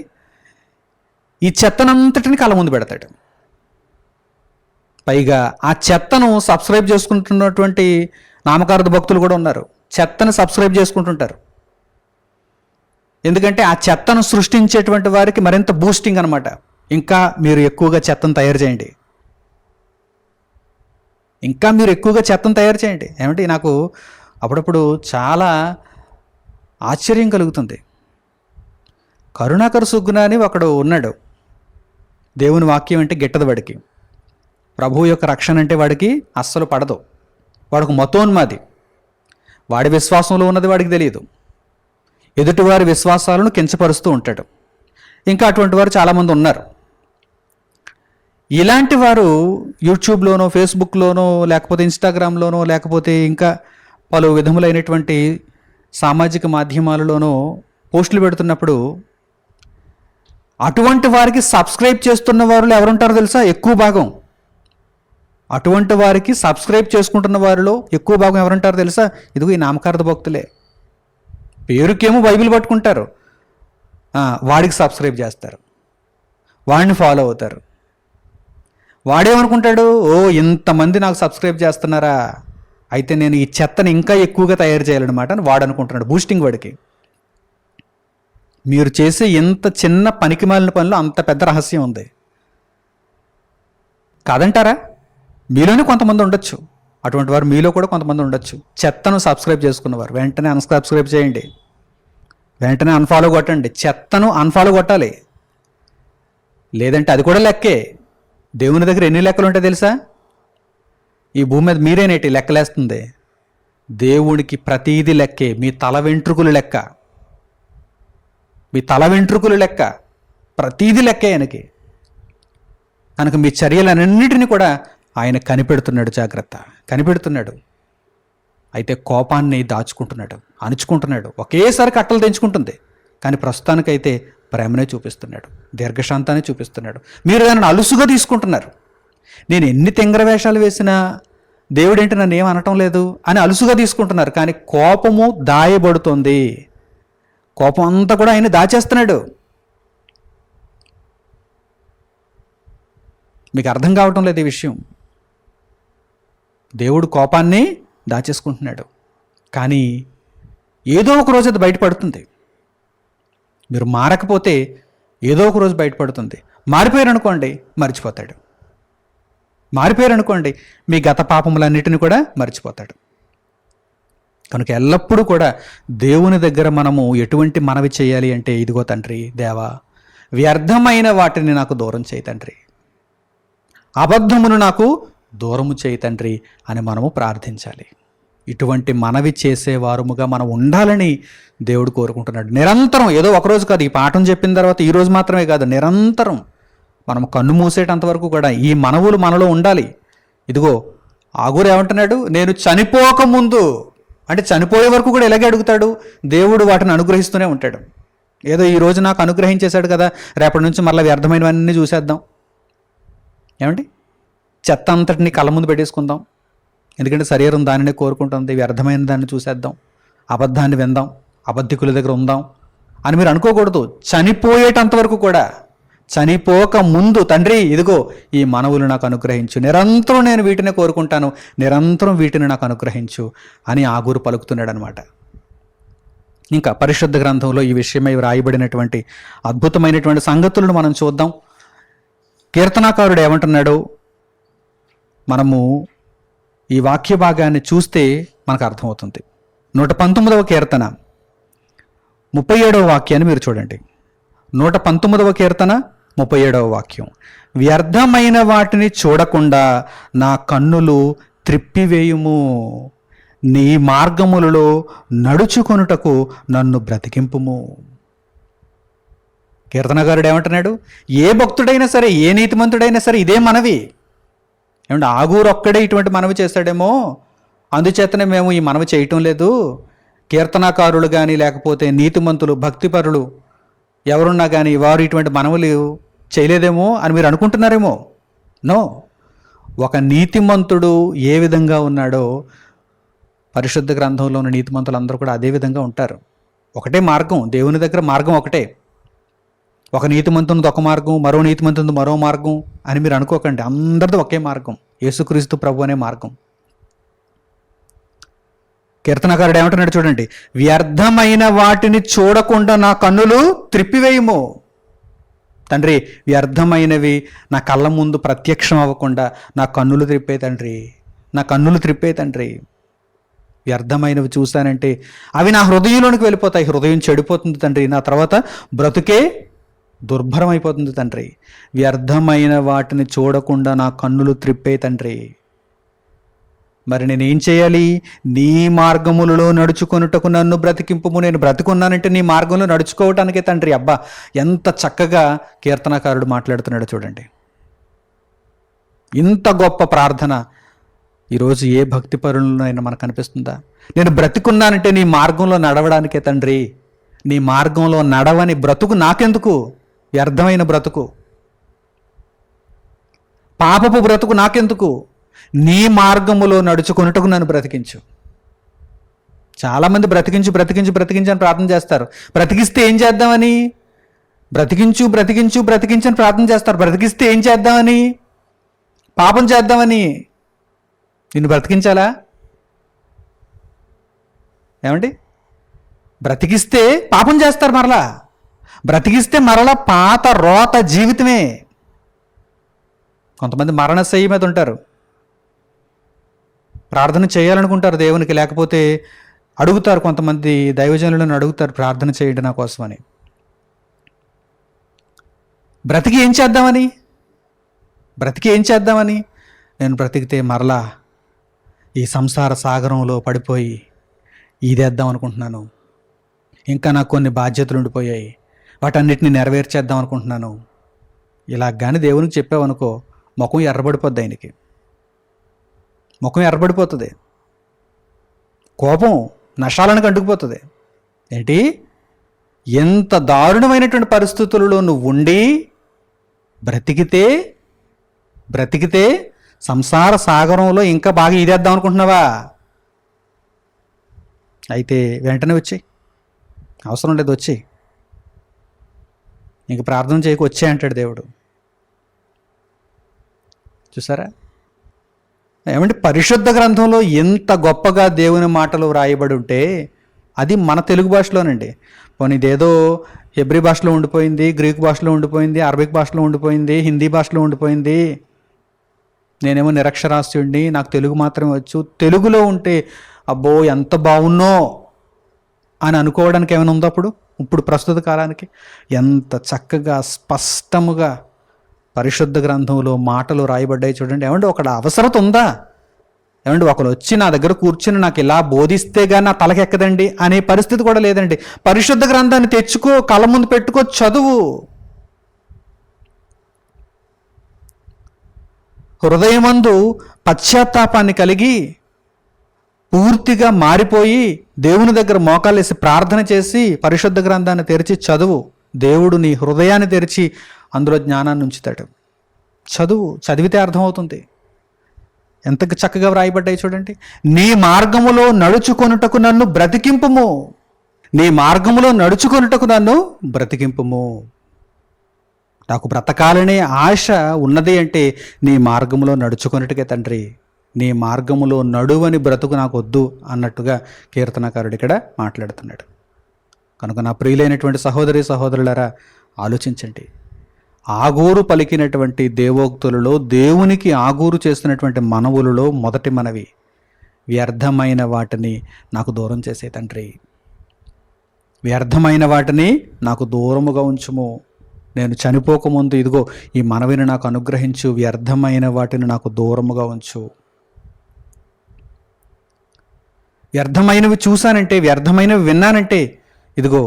ఈ చెత్తనంతటిని కళ్ళ ముందు పెడతాడు. పైగా ఆ చెత్తను సబ్స్క్రైబ్ చేసుకుంటున్నటువంటి నామకార్థ భక్తులు కూడా ఉన్నారు. చెత్తను సబ్స్క్రైబ్ చేసుకుంటుంటారు. ఎందుకంటే ఆ చెత్తను సృష్టించేటువంటి వారికి మరింత బూస్టింగ్ అనమాట. ఇంకా మీరు ఎక్కువగా చెత్తను తయారు చేయండి, ఇంకా మీరు ఎక్కువగా చెత్తను తయారు చేయండి. ఏమంటే నాకు అప్పుడప్పుడు చాలా ఆశ్చర్యం కలుగుతుంది. కరుణాకర్ సుగ్గున అని ఒకడు ఉన్నాడు. దేవుని వాక్యం అంటే గిట్టదు వాడికి, ప్రభువు యొక్క రక్షణ అంటే వాడికి అస్సలు పడదు. వాడికి మతోన్మాది, వాడి విశ్వాసంలో ఉన్నది వాడికి తెలియదు, ఎదుటివారి విశ్వాసాలను కించపరుస్తూ ఉంటాడు. ఇంకా అటువంటి వారు చాలామంది ఉన్నారు. ఇలాంటి వారు యూట్యూబ్లోనో, ఫేస్బుక్లోనో, లేకపోతే ఇన్స్టాగ్రామ్లోనో, లేకపోతే ఇంకా పలు విధములైనటువంటి సామాజిక మాధ్యమాలలోనో పోస్టులు పెడుతున్నప్పుడు అటువంటి వారికి సబ్స్క్రైబ్ చేస్తున్న వారిలో ఎవరుంటారో తెలుసా? ఎక్కువ భాగం అటువంటి వారికి సబ్స్క్రైబ్ చేసుకుంటున్న వారిలో ఎక్కువ భాగం ఎవరుంటారో తెలుసా? ఇదిగో ఈ నామకార్థ భక్తులే. పేరుకేమో బైబిల్ పట్టుకుంటారు, వాడికి సబ్స్క్రైబ్ చేస్తారు, వాడిని ఫాలో అవుతారు. వాడేమనుకుంటాడు, ఓ ఇంతమంది నాకు సబ్స్క్రైబ్ చేస్తున్నారా, అయితే నేను ఈ చెత్తని ఇంకా ఎక్కువగా తయారు చేయాలన్నమాట అని వాడు అనుకుంటున్నాడు. బూస్టింగ్ వాడికి. మీరు చేసే ఎంత చిన్న పనికిమాలిన పనిలో అంత పెద్ద రహస్యం ఉంది కాదంటారా? మీలోనే కొంతమంది ఉండొచ్చు, అటువంటి వారు మీలో కూడా కొంతమంది ఉండొచ్చు. చెత్తను సబ్స్క్రైబ్ చేసుకున్నవారు వెంటనే అన్సబ్స్క్రైబ్ చేయండి, వెంటనే అన్ఫాలో కొట్టండి. చెత్తను అన్ఫాలో కొట్టాలి, లేదంటే అది కూడా లెక్కే. దేవుని దగ్గర ఎన్ని లెక్కలు ఉంటాయి తెలుసా? ఈ భూమి మీద మీరేనేటి లెక్కలేస్తుంది. దేవుడికి ప్రతీది లెక్కే. మీ తల వెంట్రుకలు లెక్క, మీ తల వెంట్రుకలు లెక్క, ప్రతీది లెక్కే ఆయనకి. కనుక మీ చర్యలన్నింటినీ కూడా ఆయన కనిపెడుతున్నాడు, జాగ్రత్త కనిపెడుతున్నాడు. అయితే కోపాన్ని దాచుకుంటున్నాడు, అణుచుకుంటున్నాడు. ఒకేసారి కట్టలు తెంచుకుంటుంది, కానీ ప్రస్తుతానికైతే ప్రేమనే చూపిస్తున్నాడు, దీర్ఘశాంతాన్ని చూపిస్తున్నాడు. మీరు దానిని అలుసుగా తీసుకుంటున్నారు. నేను ఎన్ని తింగర వేషాలు వేసినా దేవుడేంటి నన్ను ఏం అనటం లేదు అని అలుసుగా తీసుకుంటున్నారు. కానీ కోపము దాయబడుతుంది, కోపం అంతా కూడా ఆయన దాచేస్తున్నాడు. మీకు అర్థం కావటం లేదు ఈ విషయం. దేవుడు కోపాన్ని దాచేసుకుంటున్నాడు, కానీ ఏదో ఒక రోజు అది బయటపడుతుంది. మీరు మారకపోతే ఏదో ఒక రోజు బయటపడుతుంది. మారిపోయారనుకోండి మర్చిపోతాడు, మారిపోయారనుకోండి మీ గత పాపములన్నిటిని కూడా మర్చిపోతాడు. కనుక ఎల్లప్పుడూ కూడా దేవుని దగ్గర మనము ఎటువంటి మనవి చేయాలి అంటే, ఇదిగో తండ్రి దేవా, వ్యర్థమైన వాటిని నాకు దూరం చేయి తండ్రి, అబద్ధమును నాకు దూరము చేయి తండ్రి అని మనము ప్రార్థించాలి. ఇటువంటి మనవి చేసేవారుముగా మనం ఉండాలని దేవుడు కోరుకుంటున్నాడు. నిరంతరం, ఏదో ఒకరోజు కాదు, ఈ పాఠం చెప్పిన తర్వాత ఈరోజు మాత్రమే కాదు, నిరంతరం మనం కన్ను మూసేటంత వరకు కూడా ఈ మనవులు మనలో ఉండాలి. ఇదిగో ఆగూరు ఏమంటున్నాడు, నేను చనిపోకముందు, అంటే చనిపోయే వరకు కూడా ఇలాగే అడుగుతాడు. దేవుడు వాటిని అనుగ్రహిస్తూనే ఉంటాడు. ఏదో ఈ రోజు నాకు అనుగ్రహించేశాడు కదా, రేపటి నుంచి మళ్ళీ వ్యర్థమైనవన్నీ చూసేద్దాం, ఏమండి చెత్త అంతటిని కళ్ళ ముందు పెట్టేసుకుందాం, ఎందుకంటే శరీరం దానినే కోరుకుంటుంది, వ్యర్థమైన దాన్ని చూసేద్దాం, అబద్ధాన్ని విందాం, అబద్ధికుల దగ్గర ఉందాం అని మీరు అనుకోకూడదు. చనిపోయేటంత వరకు కూడా, చనిపోక ముందు తండ్రి ఇదిగో ఈ మనవులు నాకు అనుగ్రహించు, నిరంతరం నేను వీటిని కోరుకుంటాను, నిరంతరం వీటిని నాకు అనుగ్రహించు అని ఆగూరు పలుకుతున్నాడు అనమాట. ఇంకా పరిశుద్ధ గ్రంథంలో ఈ విషయమై వ్రాయబడినటువంటి అద్భుతమైనటువంటి సంగతులను మనం చూద్దాం. కీర్తనాకారుడు ఏమంటున్నాడు, మనము ఈ వాక్య భాగాన్ని చూస్తే మనకు అర్థమవుతుంది. 119వ కీర్తన 37వ వాక్యాన్ని మీరు చూడండి. 119వ కీర్తన 37వ వాక్యం, వ్యర్థమైన వాటిని చూడకుండా నా కన్నులు త్రిప్పివేయుము, నీ మార్గములలో నడుచుకొనుటకు నన్ను బ్రతికింపుము. కీర్తనగారుడు ఏమంటున్నాడు, ఏ భక్తుడైనా సరే, ఏ నీతిమంతుడైనా సరే ఇదే మనవి. ఏమంటే ఆగూరు ఒక్కడే ఇటువంటి మనవి చేస్తాడేమో, అందుచేతనే మేము ఈ మనవి చేయటం లేదు. కీర్తనాకారులు కానీ లేకపోతే నీతిమంతులు భక్తిపరులు ఎవరున్నా కానీ వారు ఇటువంటి మనవులు చేయలేదేమో అని మీరు అనుకుంటున్నారేమో. నో, ఒక నీతిమంతుడు ఏ విధంగా ఉన్నాడో పరిశుద్ధ గ్రంథంలో ఉన్న నీతిమంతులు అందరూ కూడా అదే విధంగా ఉంటారు. ఒకటే మార్గం, దేవుని దగ్గర మార్గం ఒకటే. ఒక నీతిమంతునిది ఒక మార్గం, మరో నీతిమంతునిది మరో మార్గం అని మీరు అనుకోకండి. అందరిది ఒకే మార్గం, యేసుక్రీస్తు ప్రభు అనే మార్గం. కీర్తనకారుడు ఏమంటున్నాడు చూడండి, వ్యర్థమైన వాటిని చూడకుండా నా కన్నులు త్రిప్పివేయము. తండ్రి, వ్యర్థమైనవి నా కళ్ళ ముందు ప్రత్యక్షం అవ్వకుండా నా కన్నులు త్రిప్పే తండ్రి, నా కన్నులు త్రిప్పే తండ్రి. వ్యర్థమైనవి చూశానంటే అవి నా హృదయంలోనికి వెళ్ళిపోతాయి, హృదయం చెడిపోతుంది తండ్రి, నా తర్వాత బ్రతుకే దుర్భరం అయిపోతుంది తండ్రి. వ్యర్థమైన వాటిని చూడకుండా నా కన్నులు త్రిప్పే తండ్రి. మరి నేనేం చేయాలి? నీ మార్గములలో నడుచుకొనుటకు నన్ను బ్రతికింపుము. నేను బ్రతికున్నానంటే నీ మార్గంలో నడుచుకోవటానికే తండ్రి. అబ్బా, ఎంత చక్కగా కీర్తనకారుడు మాట్లాడుతున్నాడు చూడండి. ఇంత గొప్ప ప్రార్థన ఈరోజు ఏ భక్తి పరులైనా మనకు కనిపిస్తుందా? నేను బ్రతికున్నానంటే నీ మార్గంలో నడవడానికే తండ్రి. నీ మార్గంలో నడవని బ్రతుకు నాకెందుకు? వ్యర్థమైన బ్రతుకు, పాపపు బ్రతుకు నాకెందుకు? నీ మార్గములో నడుచుకొనుటకు నన్ను బ్రతికించు. చాలామంది బ్రతికించు బ్రతికించు బ్రతికించు అని ప్రార్థన చేస్తారు. బ్రతికిస్తే ఏం చేద్దామని? బ్రతికించు బ్రతికించు బ్రతికించు అని ప్రార్థన చేస్తారు. బ్రతికిస్తే ఏం చేద్దామని? పాపం చేద్దామని. నిన్ను బ్రతికించాలా? ఏమండి? బ్రతికిస్తే పాపం చేస్తారు, మరలా బ్రతికిస్తే మరలా పాత రోత జీవితమే. కొంతమంది మరణశయ్య మీద ఉంటారు, ప్రార్థన చేయాలనుకుంటారు దేవునికి, లేకపోతే అడుగుతారు, కొంతమంది దైవజనులను అడుగుతారు ప్రార్థన చేయండి నా కోసమని. బ్రతికి ఏం చేద్దామని? బ్రతికి ఏం చేద్దామని? నేను బ్రతికితే మరలా ఈ సంసార సాగరంలో పడిపోయి ఈదేద్దాం అనుకుంటున్నాను. ఇంకా నాకు కొన్ని బాధ్యతలు ఉండిపోయాయి, వాటన్నిటిని నెరవేర్చేద్దాం అనుకుంటున్నాను. ఇలా కానీ దేవునికి చెప్పావనుకో, ముఖం ఎర్రబడిపోద్ది. ఆయనకి ముఖం ఎర్రబడిపోతుంది, కోపం నషాలను కంటుకుపోతుంది. ఏంటి, ఎంత దారుణమైనటువంటి పరిస్థితులలో నువ్వు ఉండి బ్రతికితే సంసార సాగరంలో ఇంకా బాగా ఈదేద్దాం అనుకుంటున్నావా? అయితే వెంటనే వచ్చి, అవసరం లేదు వచ్చి, ఇంక ప్రార్థన చేయకు, వచ్చే అంటాడు దేవుడు. చూసారా? ఏమంటే పరిశుద్ధ గ్రంథంలో ఎంత గొప్పగా దేవుని మాటలు వ్రాయబడి ఉంటే అది మన తెలుగు భాషలోనండి. పోనీ ఇదేదో హెబ్రీ భాషలో ఉండిపోయింది, గ్రీక్ భాషలో ఉండిపోయింది, అరబిక్ భాషలో ఉండిపోయింది, హిందీ భాషలో ఉండిపోయింది, నేనేమో నిరక్షరాస్యుడిని, నాకు తెలుగు మాత్రమే వచ్చు, తెలుగులో ఉంటే అబ్బో ఎంత బాగున్నో అని అనుకోవడానికి ఏమైనా ఉందో? ఇప్పుడు ప్రస్తుత కాలానికి ఎంత చక్కగా స్పష్టముగా పరిశుద్ధ గ్రంథంలో మాటలు రాయబడ్డాయి చూడండి. ఏమంటే ఒక అవసరత ఉందా? ఏమండి, ఒకరు వచ్చి నా దగ్గర కూర్చుని నాకు ఇలా బోధిస్తే కానీ నా తలకెక్కదండి అనే పరిస్థితి కూడా లేదండి. పరిశుద్ధ గ్రంథాన్ని తెచ్చుకో, కళ్ళ ముందు పెట్టుకో, చదువు. హృదయమందు పశ్చాత్తాపాన్ని కలిగి పూర్తిగా మారిపోయి దేవుని దగ్గర మోకాళ్ళేసి ప్రార్థన చేసి పరిశుద్ధ గ్రంథాన్ని తెరిచి చదువు. దేవుడు నీ హృదయాన్ని తెరిచి అందులో జ్ఞానాన్ని ఉంచుతాడు. చదువు, చదివితే అర్థమవుతుంది. ఎంత చక్కగా వ్రాయబడ్డాయి చూడండి. నీ మార్గములో నడుచుకొనుటకు నన్ను బ్రతికింపుము. నీ మార్గములో నడుచుకొనుటకు నన్ను బ్రతికింపుము. నాకు బ్రతకాలనే ఆశ ఉన్నది అంటే నీ మార్గములో నడుచుకొనుటకే తండ్రి. నీ మార్గములో నడువని బ్రతుకు నాకు వద్దు అన్నట్టుగా కీర్తనకారుడు ఇక్కడ మాట్లాడుతున్నాడు. కనుక నా ప్రియులైనటువంటి సహోదరి సహోదరులారా, ఆలోచించండి. ఆగూరు పలికినటువంటి దేవోక్తులలో, దేవునికి ఆగూరు చేస్తున్నటువంటి మనవులలో మొదటి మనవి, వ్యర్థమైన వాటిని నాకు దూరం చేసే తండ్రి. వ్యర్థమైన వాటిని నాకు దూరముగా ఉంచుము. నేను చనిపోకముందు ఇదిగో ఈ మనవిని నాకు అనుగ్రహించు, వ్యర్థమైన వాటిని నాకు దూరముగా ఉంచు. వ్యర్థమైనవి చూశానంటే, వ్యర్థమైనవి విన్నానంటే ఇదిగో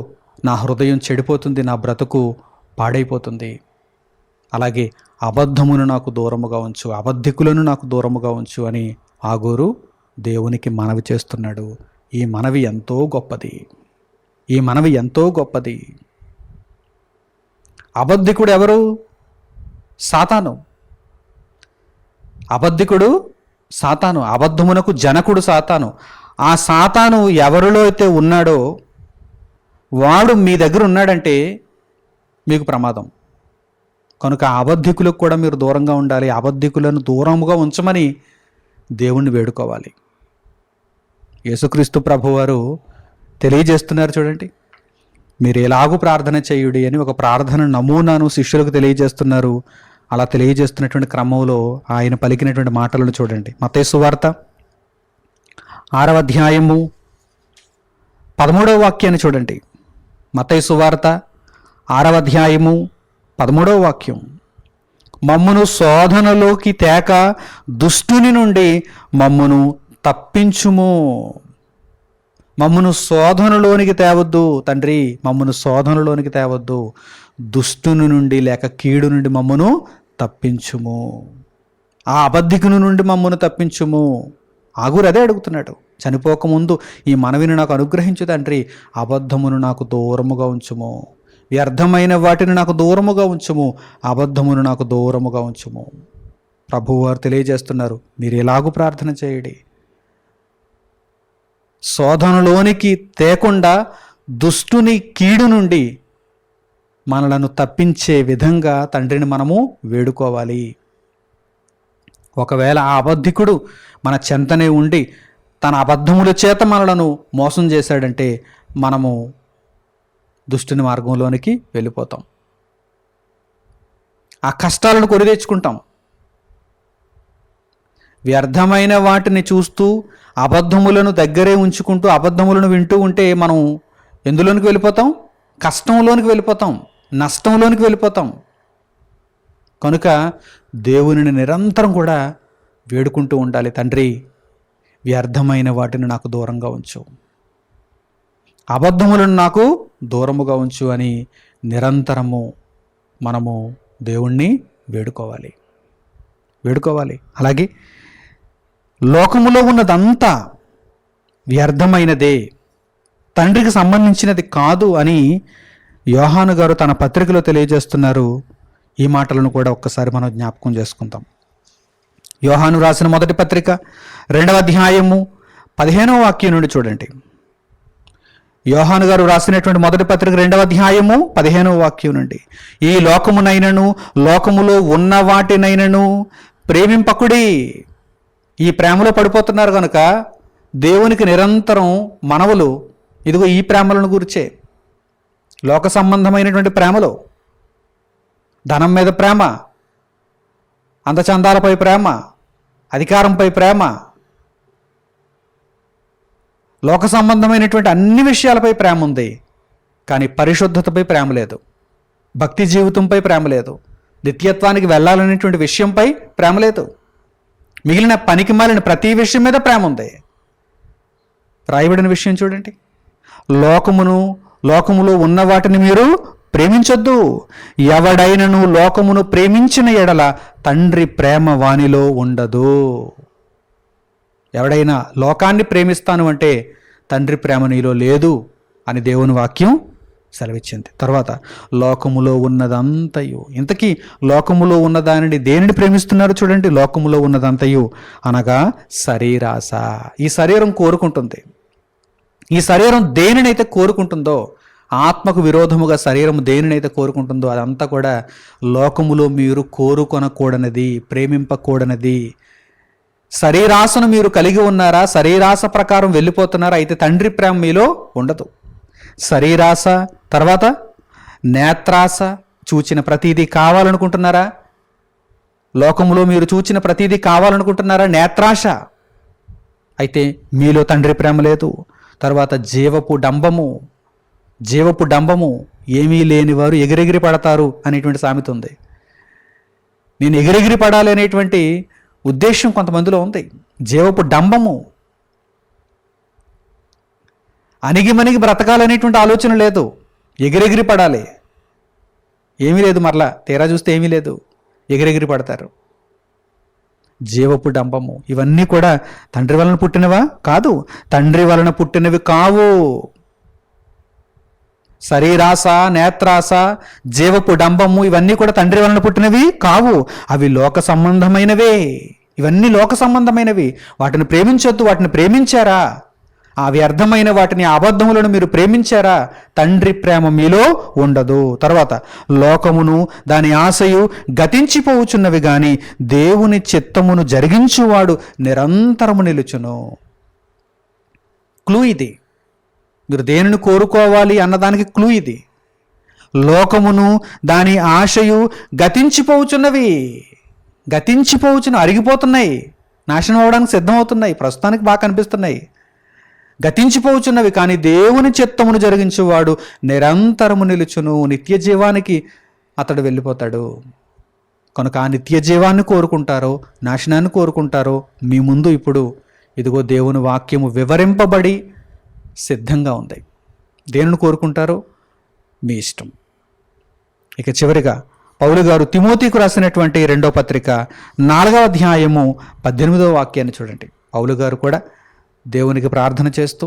నా హృదయం చెడిపోతుంది, నా బ్రతుకు పాడైపోతుంది. అలాగే అబద్ధమును నాకు దూరముగా ఉంచు, అబద్ధికులను నాకు దూరముగా ఉంచు అని ఆగూరు దేవునికి మనవి చేస్తున్నాడు. ఈ మనవి ఎంతో గొప్పది. ఈ మనవి ఎంతో గొప్పది. అబద్ధికుడు ఎవరు? సాతాను. అబద్ధికుడు సాతాను. అబద్ధమునకు జనకుడు సాతాను. ఆ సాతాను ఎవరిలో అయితే ఉన్నాడో వాడు మీ దగ్గర ఉన్నాడంటే మీకు ప్రమాదం. కనుక అబద్ధికులకు కూడా మీరు దూరంగా ఉండాలి. అబద్ధికులను దూరముగా ఉంచమని దేవుణ్ణి వేడుకోవాలి. యేసుక్రీస్తు ప్రభువారు తెలియజేస్తున్నారు చూడండి. మీరు ఎలాగూ ప్రార్థన చేయుడి అని ఒక ప్రార్థన నమూనాను శిష్యులకు తెలియజేస్తున్నారు. అలా తెలియజేస్తున్నటువంటి క్రమంలో ఆయన పలికినటువంటి మాటలను చూడండి. మత్తయి సువార్త 6వ అధ్యాయము 13వ వాక్యాన్ని చూడండి. మత్తయి సువార్త 6వ అధ్యాయము 13వ వాక్యం. మమ్మును శోధనలోకి తేక దుష్టుని నుండి మమ్మును తప్పించుము. మమ్మును శోధనలోనికి తేవద్దు తండ్రి, మమ్మును శోధనలోనికి తేవద్దు. దుష్టుని నుండి లేక కీడు నుండి మమ్మును తప్పించుము. ఆ అబద్ధికుని నుండి మమ్మును తప్పించుము. ఆగూరు అదే అడుగుతున్నాడు. చనిపోకముందు ఈ మనవిని నాకు అనుగ్రహించు తండ్రి, అబద్ధమును నాకు దూరముగా ఉంచుము, వ్యర్థమైన వాటిని నాకు దూరముగా ఉంచుము, అబద్ధమును నాకు దూరముగా ఉంచుము. ప్రభువారు తెలియజేస్తున్నారు, మీరు ఎలాగూ ప్రార్థన చేయడి. శోధనలోనికి తేకుండా దుష్టుని కీడు నుండి మనలను తప్పించే విధంగా తండ్రిని మనము వేడుకోవాలి. ఒకవేళ ఆ అబద్ధికుడు మన చెంతనే ఉండి తన అబద్ధముల చేత మనలను మోసం చేశాడంటే మనము దుష్టుని మార్గంలోనికి వెళ్ళిపోతాం. ఆ కష్టాలను కొని తెచ్చుకుంటాం. వ్యర్థమైన వాటిని చూస్తూ అబద్ధములను దగ్గరే ఉంచుకుంటూ అబద్ధములను వింటూ ఉంటే మనం ఎందులోనికి వెళ్ళిపోతాం? కష్టంలోనికి వెళ్ళిపోతాం, నష్టంలోనికి వెళ్ళిపోతాం. కనుక దేవునిని నిరంతరం కూడా వేడుకుంటూ ఉండాలి. తండ్రి, వ్యర్థమైన వాటిని నాకు దూరంగా ఉంచు, అబద్ధములను నాకు దూరముగా ఉంచు అని నిరంతరము మనము దేవుణ్ణి వేడుకోవాలి. అలాగే లోకములో ఉన్నదంతా వ్యర్థమైనదే, తండ్రికి సంబంధించినది కాదు అని యోహాను గారు తన పత్రికలో తెలియజేస్తున్నారు. ఈ మాటలను కూడా ఒక్కసారి మనం జ్ఞాపకం చేసుకుందాం. యోహాను రాసిన మొదటి పత్రిక 2వ అధ్యాయము 15వ వాక్యం నుండి చూడండి. యోహాను గారు రాసినటువంటి మొదటి పత్రిక 2వ అధ్యాయము 15వ వాక్యం నుండి, ఈ లోకమునైనను లోకములో ఉన్న వాటినైనను ప్రేమింపకుడి. ఈ ప్రేమలో పడిపోతున్నారు కనుక దేవునికి నిరంతరం మనవులు ఇదిగో ఈ ప్రేమలను గురించే. లోక సంబంధమైనటువంటి ప్రేమలో ధనం మీద ప్రేమ, అందచందాలపై ప్రేమ, అధికారంపై ప్రేమ, లోక సంబంధమైనటువంటి అన్ని విషయాలపై ప్రేమ ఉంది. కానీ పరిశుద్ధతపై ప్రేమ లేదు, భక్తి జీవితంపై ప్రేమ లేదు, నిత్యత్వానికి వెళ్ళాలనేటువంటి విషయంపై ప్రేమ లేదు. మిగిలిన పనికి మాలిన ప్రతి విషయం మీద ప్రేమ ఉంది. రాయబడిన విషయం చూడండి, లోకములో ఉన్న వాటిని మీరు ప్రేమించొద్దు. ఎవడైనను లోకమును ప్రేమించిన ఎడల తండ్రి ప్రేమ వానిలో ఉండదు. ఎవడైనా లోకాన్ని ప్రేమిస్తాను అంటే తండ్రి ప్రేమ నీలో లేదు అని దేవుని వాక్యం సెలవిచ్చింది. తర్వాత లోకములో ఉన్నదంతయు, ఇంతకీ లోకములో ఉన్నదానిని దేనిని ప్రేమిస్తున్నారు చూడండి. లోకములో ఉన్నదంతయు అనగా శరీరాశ. ఈ శరీరం కోరుకుంటుంది. ఈ శరీరం దేనినైతే కోరుకుంటుందో, ఆత్మకు విరోధముగా శరీరం దేనినైతే కోరుకుంటుందో అదంతా కూడా లోకములో మీరు కోరుకొనకూడనిది, ప్రేమింపకూడనిది. శరీరాశను మీరు కలిగి ఉన్నారా, శరీరాశ ప్రకారం వెళ్ళిపోతున్నారా, అయితే తండ్రి ప్రేమ మీలో ఉండదు. శరీరాశ, తర్వాత నేత్రాశ, చూచిన ప్రతీదీ కావాలనుకుంటున్నారా? లోకములో మీరు చూచిన ప్రతీదీ కావాలనుకుంటున్నారా? నేత్రాశ, అయితే మీలో తండ్రి ప్రేమ లేదు. తర్వాత జీవపు డంబము, ఏమీ లేని వారు ఎగిరెగిరి పడతారు అనేటువంటి సామెత ఉంది. నేను ఎగిరెగిరి పడాలి అనేటువంటి ఉద్దేశం కొంతమందిలో ఉంది. జీవపు డంబము, అణిగిమణిగి బ్రతకాలనేటువంటి ఆలోచన లేదు, ఎగిరెగిరి పడాలి. ఏమీ లేదు, మరలా తీరా చూస్తే ఏమీ లేదు, ఎగిరెగిరి పడతారు. జీవపు డంబము, ఇవన్నీ కూడా తండ్రి వలన పుట్టినవా? కాదు, తండ్రి వలన పుట్టినవి కావు. శరీరాశ, నేత్రాశ, జీవపు డంబము ఇవన్నీ కూడా తండ్రి వలన పుట్టినవి కావు. అవి లోక సంబంధమైనవే. ఇవన్నీ లోక సంబంధమైనవి. వాటిని ప్రేమించొద్దు. వాటిని ప్రేమించారా? ఆ వ్యర్థమైన వాటిని, అబద్ధములను మీరు ప్రేమించారా? తండ్రి ప్రేమ మీలో ఉండదు. తర్వాత లోకమును దాని ఆశయు గతించిపోవుచున్నవి గాని దేవుని చిత్తమును జరిగించువాడు నిరంతరము నిలుచును. క్లూ ఇది. మీరు దేనిని కోరుకోవాలి అన్నదానికి క్లూ ఇది. లోకమును దాని ఆశయు గతించిపోవుచున్నవి, అరిగిపోతున్నాయి, నాశనం అవడానికి సిద్ధమవుతున్నాయి, ప్రస్తుతానికి బాగా కనిపిస్తున్నాయి, గతించిపోవుచున్నవి. కానీ దేవుని చిత్తమును జరిగించేవాడు నిరంతరము నిలుచును. నిత్య జీవానికి అతడు వెళ్ళిపోతాడు. కనుక ఆ నిత్య జీవాన్ని కోరుకుంటారో నాశనాన్ని కోరుకుంటారో మీ ముందు ఇప్పుడు ఇదిగో దేవుని వాక్యము వివరింపబడి సిద్ధంగా ఉంది. దేనిని కోరుకుంటారో మీ ఇష్టం. ఇక చివరిగా పౌలు గారు తిమోతికు రాసినటువంటి 2వ పత్రిక 4వ అధ్యాయము 18వ వాక్యాన్ని చూడండి. పౌలు గారు కూడా దేవునికి ప్రార్థన చేస్తూ,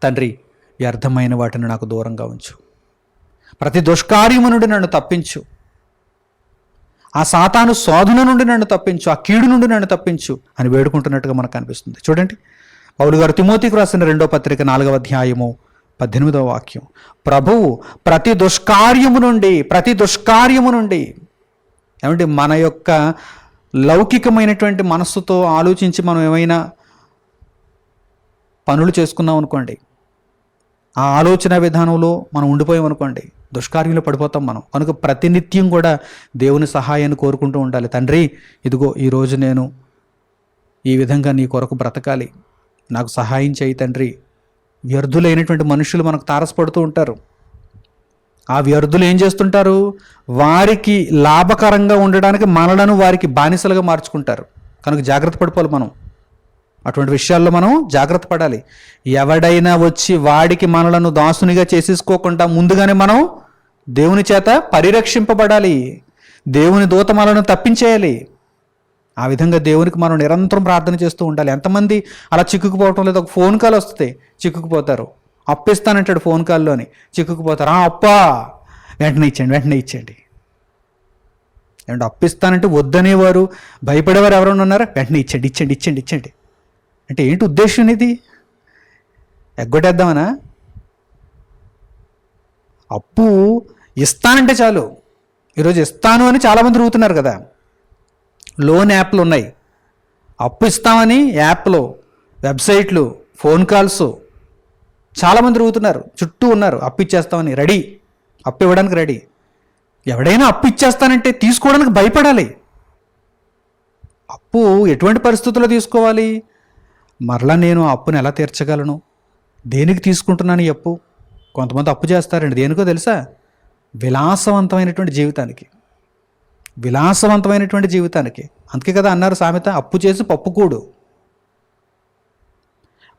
తండ్రి వ్యర్థమైన వాటిని నాకు దూరంగా ఉంచు, ప్రతి దుష్కార్యము నుండి నన్ను తప్పించు, ఆ సాతాను శోధన నుండి నన్ను తప్పించు, ఆ కీడు నుండి నన్ను తప్పించు అని వేడుకుంటున్నట్టుగా మనకు అనిపిస్తుంది. చూడండి, పౌలు గారు తిమోతికి రాసిన 2వ పత్రిక 4వ అధ్యాయము 18వ వాక్యం. ప్రభువు ప్రతి దుష్కార్యము నుండి ఏమంటే మన యొక్క లౌకికమైనటువంటి మనస్సుతో ఆలోచించి మనం ఏమైనా పనులు చేసుకున్నాం అనుకోండి, ఆ ఆలోచన విధానంలో మనం ఉండిపోయాం అనుకోండి, దుష్కార్యంలో పడిపోతాం మనం. కనుక ప్రతినిత్యం కూడా దేవుని సహాయాన్ని కోరుకుంటూ ఉండాలి. తండ్రి ఇదిగో ఈరోజు నేను ఈ విధంగా నీ కొరకు బ్రతకాలి, నాకు సహాయం చేయి తండ్రి. వ్యర్థులైనటువంటి మనుషులు మనకు తారసపడుతూ ఉంటారు. ఆ వ్యర్థులు ఏం చేస్తుంటారు? వారికి లాభకరంగా ఉండడానికి మనలను వారికి బానిసలుగా మార్చుకుంటారు. కనుక జాగ్రత్త పడిపోవాలి మనం. అటువంటి విషయాల్లో మనం జాగ్రత్త పడాలి. ఎవడైనా వచ్చి వాడికి మనలను దాసునిగా చేసేసుకోకుండా ముందుగానే మనం దేవుని చేత పరిరక్షింపబడాలి. దేవుని దూత మనలను తప్పించేయాలి. ఆ విధంగా దేవునికి మనం నిరంతరం ప్రార్థన చేస్తూ ఉండాలి. ఎంతమంది అలా చిక్కుకుపోవటం లేదు? ఒక ఫోన్ కాల్ వస్తే చిక్కుకుపోతారు. అప్పిస్తానంటాడు ఫోన్ కాల్లోని, చిక్కుకుపోతారు. అప్పా వెంటనే ఇచ్చేయండి. ఏమంటే అప్పిస్తానంటే వద్దనేవారు, భయపడేవారు ఎవరైనా ఉన్నారా? వెంటనే ఇచ్చేయండి అంటే ఏంటి ఉద్దేశం? ఇది ఎగ్గొట్టేద్దామనా? అప్పు ఇస్తానంటే చాలు. ఈరోజు ఇస్తాను అని చాలామంది తిరుగుతున్నారు కదా. లోన్ యాప్లు ఉన్నాయి, అప్పు ఇస్తామని యాప్లో, వెబ్సైట్లు, ఫోన్ కాల్స్, చాలామంది తిరుగుతున్నారు, చుట్టూ ఉన్నారు. అప్పు ఇచ్చేస్తామని రెడీ, అప్పు ఇవ్వడానికి రెడీ. ఎవడైనా అప్పు ఇచ్చేస్తానంటే తీసుకోవడానికి భయపడాలి. అప్పు ఎటువంటి పరిస్థితుల్లో తీసుకోవాలి? మరలా నేను ఆ అప్పుని ఎలా తీర్చగలను? దేనికి తీసుకుంటున్నాను ఈ అప్పు? కొంతమంది అప్పు చేస్తారండి దేనికో తెలుసా? విలాసవంతమైనటువంటి జీవితానికి. విలాసవంతమైనటువంటి జీవితానికి. అందుకే కదా అన్నారు సామెత, అప్పు చేసి పప్పు కూడు.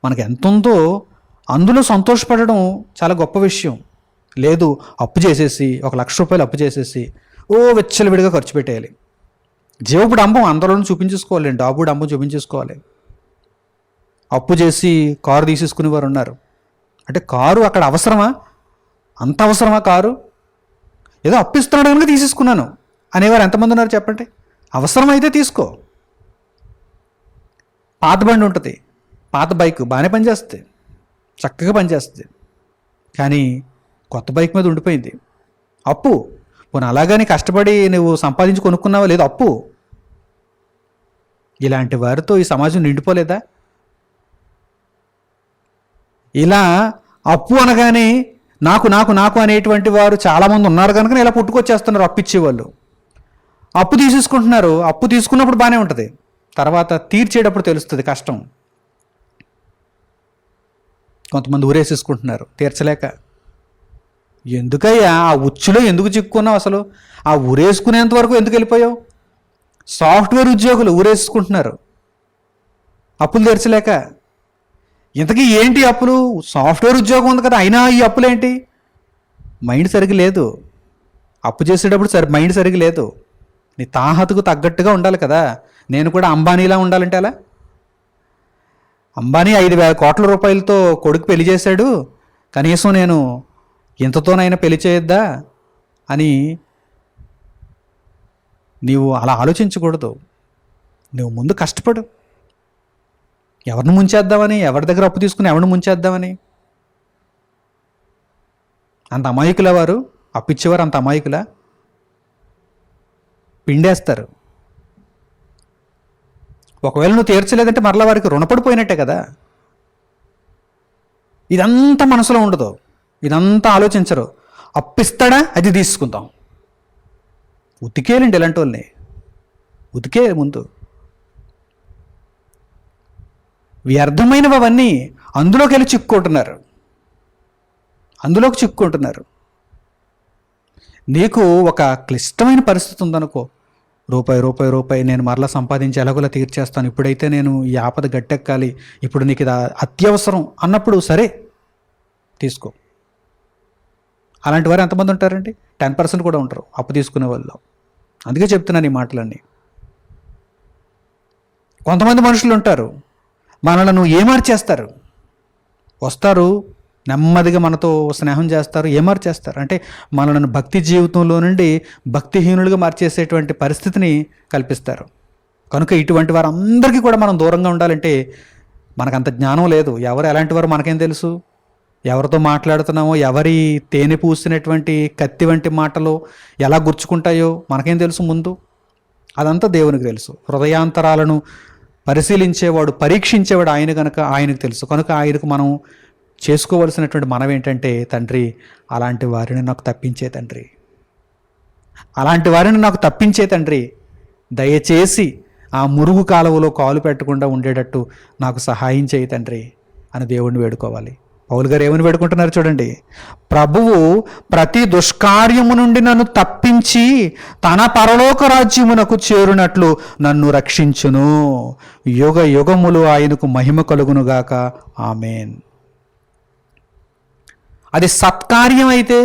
మనకు ఎంత ఉందో అందులో సంతోషపడడం చాలా గొప్ప విషయం. లేదు, అప్పు చేసేసి ₹1,00,000 అప్పు చేసేసి విచ్చలవిడిగా ఖర్చు పెట్టేయాలి. జీవపు డంబం అందరిలోనూ చూపించేసుకోవాలి, డాబు డంబం చూపించేసుకోవాలి. అప్పు చేసి కారు తీసేసుకునే వారు ఉన్నారు. అంటే కారు అక్కడ అవసరమా? అంత అవసరమా కారు? ఏదో అప్పిస్తున్నాడు కనుక తీసేసుకున్నాను అనేవారు ఎంతమంది ఉన్నారు చెప్పండి. అవసరమైతే తీసుకో. పాత బండి ఉంటుంది, పాత బైక్ బాగానే పనిచేస్తుంది, చక్కగా పనిచేస్తుంది. కానీ కొత్త బైక్ మీద ఉండిపోయింది అప్పు. పోనీ అలాగని కష్టపడి నువ్వు సంపాదించి కొనుక్కున్నావా? లేదు, అప్పు. ఇలాంటి వారితో ఈ సమాజం నిండిపోలేదా? ఇలా అప్పు అనగానే నాకు నాకు నాకు అనేటువంటి వారు చాలామంది ఉన్నారు కనుక ఇలా పుట్టుకొచ్చేస్తున్నారు అప్పు ఇచ్చేవాళ్ళు. అప్పు తీసేసుకుంటున్నారు. అప్పు తీసుకున్నప్పుడు బాగానే ఉంటుంది, తర్వాత తీర్చేటప్పుడు తెలుస్తుంది కష్టం. కొంతమంది ఊరేసేసుకుంటున్నారు తీర్చలేక. ఎందుకయ్యా ఆ ఉచ్చులో ఎందుకు చిక్కుకున్నావు? అసలు ఆ ఊరేసుకునేంత వరకు ఎందుకు వెళ్ళిపోయావు? సాఫ్ట్వేర్ ఉద్యోగులు ఊరేసుకుంటున్నారు అప్పులు తీర్చలేక. ఇంతకీ ఏంటి అప్పులు? సాఫ్ట్వేర్ ఉద్యోగం ఉంది కదా, అయినా ఈ అప్పులేంటి? మైండ్ సరిగ్గా లేదు. అప్పు చేసేటప్పుడు మైండ్ సరిగ్గా లేదు. నీ తాహతుకు తగ్గట్టుగా ఉండాలి కదా. నేను కూడా అంబానీలా ఉండాలంటే అలా? అంబానీ 5,000 కోట్ల రూపాయలతో కొడుకు పెళ్లి చేశాడు, కనీసం నేను ఇంతతోనైనా పెళ్లి చేయొద్దా అని నీవు అలా ఆలోచించకూడదు. నువ్వు ముందు కష్టపడు. ఎవరిని ముంచేద్దామని, ఎవరి దగ్గర అప్పు తీసుకుని ఎవరిని ముంచేద్దామని? అంత అమాయకులా వారు? అప్పిచ్చేవారు అంత అమాయకులా? పిండేస్తారు. ఒకవేళ నువ్వు తీర్చలేదంటే మరలా వారికి రుణపడిపోయినట్టే కదా. ఇదంతా మనసులో ఉండదు, ఇదంతా ఆలోచించరు. అప్పిస్తాడా, అది తీసుకుందాం. ఉతికేయాలండి ఇలాంటి వాళ్ళని, ఉతికే ముందు. వ్యర్థమైనవి అవన్నీ అందులోకి వెళ్ళి చిక్కుకుంటున్నారు, అందులోకి చిక్కుకుంటున్నారు. నీకు ఒక క్లిష్టమైన పరిస్థితి ఉందనుకో, రూపాయి నేను మరలా సంపాదించి ఎలాగోలా తీర్చేస్తాను, ఇప్పుడైతే నేను ఈ ఆపద గట్టెక్కాలి, ఇప్పుడు నీకు ఇది అత్యవసరం అన్నప్పుడు సరే తీసుకో. అలాంటి వారు ఎంతమంది ఉంటారండి? 10% కూడా ఉంటారు అప్పు తీసుకునే వాళ్ళు. అందుకే చెప్తున్నాను ఈ మాటలన్నీ. కొంతమంది మనుషులు ఉంటారు, మనలను ఏమార్చేస్తారు. వస్తారు, నెమ్మదిగా మనతో స్నేహం చేస్తారు, ఏమార్చేస్తారు. అంటే మనలను భక్తి జీవితంలో నుండి భక్తిహీనులుగా మార్చేసేటువంటి పరిస్థితిని కల్పిస్తారు. కనుక ఇటువంటి వారందరికీ కూడా మనం దూరంగా ఉండాలంటే మనకంత జ్ఞానం లేదు. ఎవరు ఎలాంటి వారు మనకేం తెలుసు? ఎవరితో మాట్లాడుతున్నామో, ఎవరి తేనె పూసినటువంటి కత్తి వంటి మాటలు ఎలా గుర్చుకుంటాయో మనకేం తెలుసు ముందు? అదంతా దేవునికి తెలుసు. హృదయాంతరాలను పరిశీలించేవాడు, పరీక్షించేవాడు ఆయన కనుక ఆయనకు తెలుసు. కనుక ఆయనకు మనం చేసుకోవలసినటువంటి మనం ఏంటంటే, తండ్రి అలాంటి వారిని నాకు తప్పించే తండ్రి, అలాంటి వారిని నాకు తప్పించే తండ్రి, దయచేసి ఆ మురుగు కాలువలో కాలు పెట్టకుండా ఉండేటట్టు నాకు సహాయం చేయి తండ్రి అని దేవుణ్ణి వేడుకోవాలి. పౌలు గారు ఏమని వేడుకుంటున్నారు చూడండి. ప్రభువు ప్రతి దుష్కార్యము నుండి నన్ను తప్పించి తన పరలోక రాజ్యమునకు చేరునట్లు నన్ను రక్షించును. యుగ యుగములు ఆయనకు మహిమ కలుగునుగాక. ఆమేన్. అది సత్కార్యం అయితే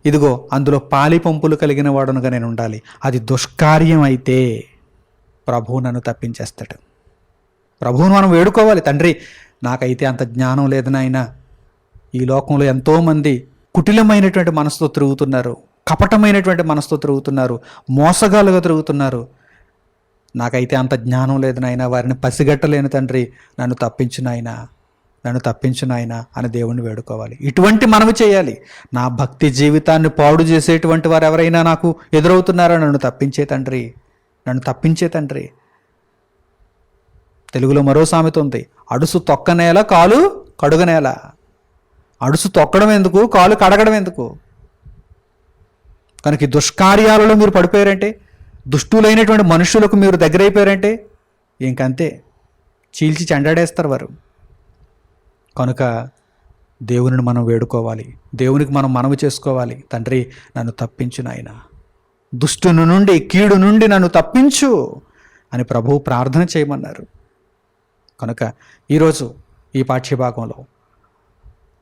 ఇదిగో అందులో పాలి పంపులు కలిగిన వాడునుగా నేను ఉండాలి. అది దుష్కార్యం అయితే ప్రభువు నన్ను తప్పించేస్తాడు. ప్రభువును మనం వేడుకోవాలి. తండ్రి నాకైతే అంత జ్ఞానం లేదు నాయనా, ఈ లోకంలో ఎంతోమంది కుటిలమైనటువంటి మనసుతో తిరుగుతున్నారు, కపటమైనటువంటి మనసుతో తిరుగుతున్నారు, మోసగాలుగా తిరుగుతున్నారు. నాకైతే అంత జ్ఞానం లేదు నాయనా, వారిని పసిగట్టలేను తండ్రి, నన్ను తప్పించు నాయనా, నన్ను తప్పించు నాయనా అని దేవుణ్ణి వేడుకోవాలి. ఇటువంటి మనవి చేయాలి. నా భక్తి జీవితాన్ని పాడు చేసేటువంటి వారు ఎవరైనా నాకు ఎదురవుతున్నారా, నన్ను తప్పించే తండ్రి, నన్ను తప్పించే తండ్రి. తెలుగులో మరో సామెత ఉంది, అడుసు తొక్కనేల కాలు కడుగనేల. అడుసు తొక్కడం ఎందుకు, కాలు కడగడం ఎందుకు? కనుక ఈ దుష్కార్యాలలో మీరు పడిపోయారంటే, దుష్టులైనటువంటి మనుషులకు మీరు దగ్గరైపోయారంటే ఇంకంతే, చీల్చి చెండాడేస్తారు వారు. కనుక దేవునిని మనం వేడుకోవాలి, దేవునికి మనం మనవి చేసుకోవాలి. తండ్రి నన్ను తప్పించు నాయనా, దుష్టుని నుండి, కీడు నుండి నన్ను తప్పించు అని ప్రభువు ప్రార్థన చేయమన్నారు. కనుక ఈరోజు ఈ పాఠ్యభాగంలో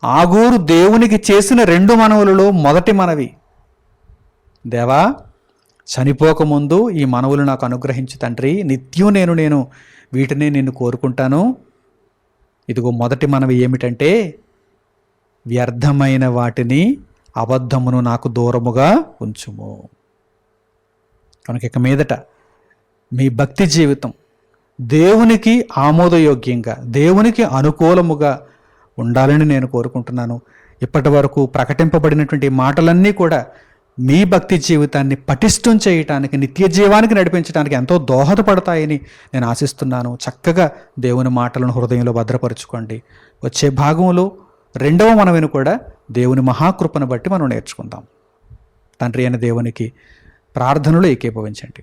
ఆగూరు దేవునికి చేసిన 2 మనవులలో మొదటి మనవి, దేవా చనిపోకముందు ఈ మనవులు నాకు అనుగ్రహించు తండ్రి, నిత్యం నేను వీటిని నిన్ను కోరుకుంటాను. ఇదిగో మొదటి మనవి ఏమిటంటే, వ్యర్థమైన వాటిని, అబద్ధమును నాకు దూరముగా ఉంచుము. కనుక ఇక మీదట మీ భక్తి జీవితం దేవునికి ఆమోదయోగ్యంగా, దేవునికి అనుకూలముగా ఉండాలని నేను కోరుకుంటున్నాను. ఇప్పటి వరకు ప్రకటింపబడినటువంటి మాటలన్నీ కూడా మీ భక్తి జీవితాన్ని పటిష్టం చేయటానికి, నిత్య జీవానికి నడిపించడానికి ఎంతో దోహదపడతాయని నేను ఆశిస్తున్నాను. చక్కగా దేవుని మాటలను హృదయంలో భద్రపరుచుకోండి. వచ్చే భాగంలో 2వ మనవిని కూడా దేవుని మహాకృపను బట్టి మనం నేర్చుకుందాం. తండ్రి అయిన దేవునికి ప్రార్థనలు ఏకీభవించండి.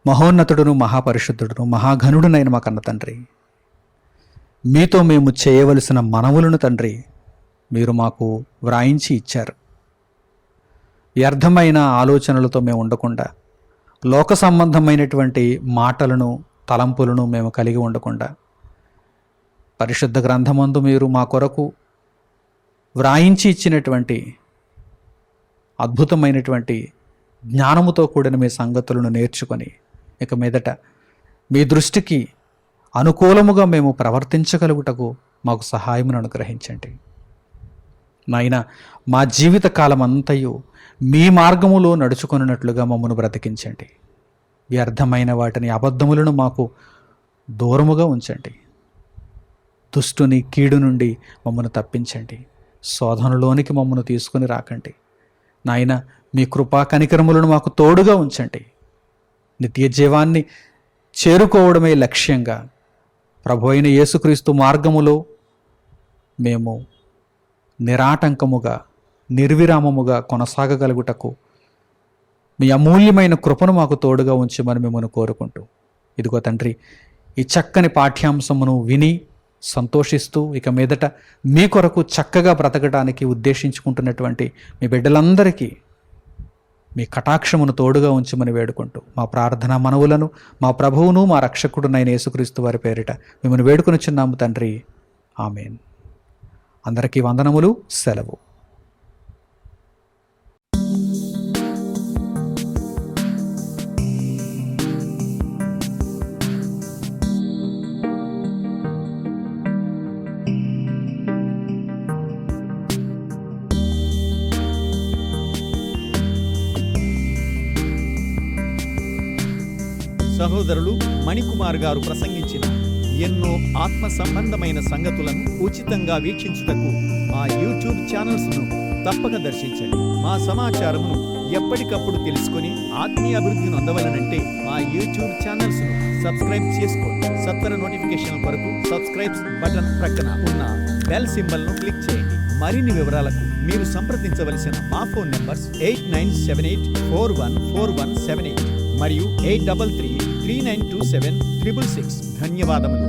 మహోన్నతుడును, మహాపరిశుద్ధుడును, మహాఘనుడునైన మా కన్న తండ్రి, మీతో మేము చేయవలసిన మనవులను తండ్రి మీరు మాకు వ్రాయించి ఇచ్చారు. వ్యర్థమైన ఆలోచనలతో మేము ఉండకుండా, లోక సంబంధమైనటువంటి మాటలను, తలంపులను మేము కలిగి ఉండకుండా, పరిశుద్ధ గ్రంథమందు మీరు మా కొరకు వ్రాయించి ఇచ్చినటువంటి అద్భుతమైనటువంటి జ్ఞానముతో కూడిన మీ సంగతులను నేర్చుకొని ఇక మీదట మీ దృష్టికి అనుకూలముగా మేము ప్రవర్తించగలుగుటకు మాకు సహాయమును అనుగ్రహించండి. నాయన, మా జీవిత కాలం అంతయు మీ మార్గములో నడుచుకొనున్నట్లుగా మమ్మను బ్రతికించండి. వ్యర్థమైన వాటిని, అబద్ధములను మాకు దూరముగా ఉంచండి. దుష్టుని, కీడు నుండి మమ్మను తప్పించండి. శోధనలోనికి మమ్మను తీసుకుని రాకండి. నాయన, మీ కృపా కనికరములను మాకు తోడుగా ఉంచండి. నిత్య జీవాన్ని చేరుకోవడమే లక్ష్యంగా ప్రభు అయిన యేసుక్రీస్తు మార్గములో మేము నిరాటంకముగా, నిర్విరామముగా కొనసాగగలుగుటకు మీ అమూల్యమైన కృపను మాకు తోడుగా ఉంచమని మిమ్మల్ని కోరుకుంటూ, ఇదిగో తండ్రి, ఈ చక్కని పాఠ్యాంశమును విని సంతోషిస్తూ ఇక మీదట మీ కొరకు చక్కగా బ్రతకడానికి ఉద్దేశించుకుంటున్నటువంటి మీ బిడ్డలందరికీ మీ కటాక్షమును తోడుగా ఉంచమని వేడుకుంటూ మా ప్రార్థనా మనవులను మా ప్రభువును మా రక్షకుడునైన యేసుక్రీస్తు వారి పేరిట మిమ్మల్ని వేడుకొనిచున్నాము తండ్రి. ఆమేన్. అందరికీ వందనములు. సెలవు. సహోదరులు మణికుమార్ గారు ప్రసంగించిన ఎన్నో ఆత్మ సంబంధమైన సంగతులను ఉచితంగా వీక్షించుటకు మా యూట్యూబ్ ఛానల్స్ను తప్పక దర్శించండి. మా సమాచారమును ఎప్పటికప్పుడు తెలుసుకొని ఆత్మీయ అభివృద్ధిని అందవలనంటే మా యూట్యూబ్ ఛానల్స్ను సబ్స్క్రైబ్ చేసుకోండి. సత్వర నోటిఫికేషన్ల కొరకు సబ్స్క్రైబ్ బటన్ ప్రక్కన ఉన్న బెల్ సింబల్ను క్లిక్ చేయండి. మరిన్ని వివరాలకు మీరు సంప్రదించవలసిన మా ఫోన్ నంబర్స్ 8978414178 మరియు 83392766. ధన్యవాదములు.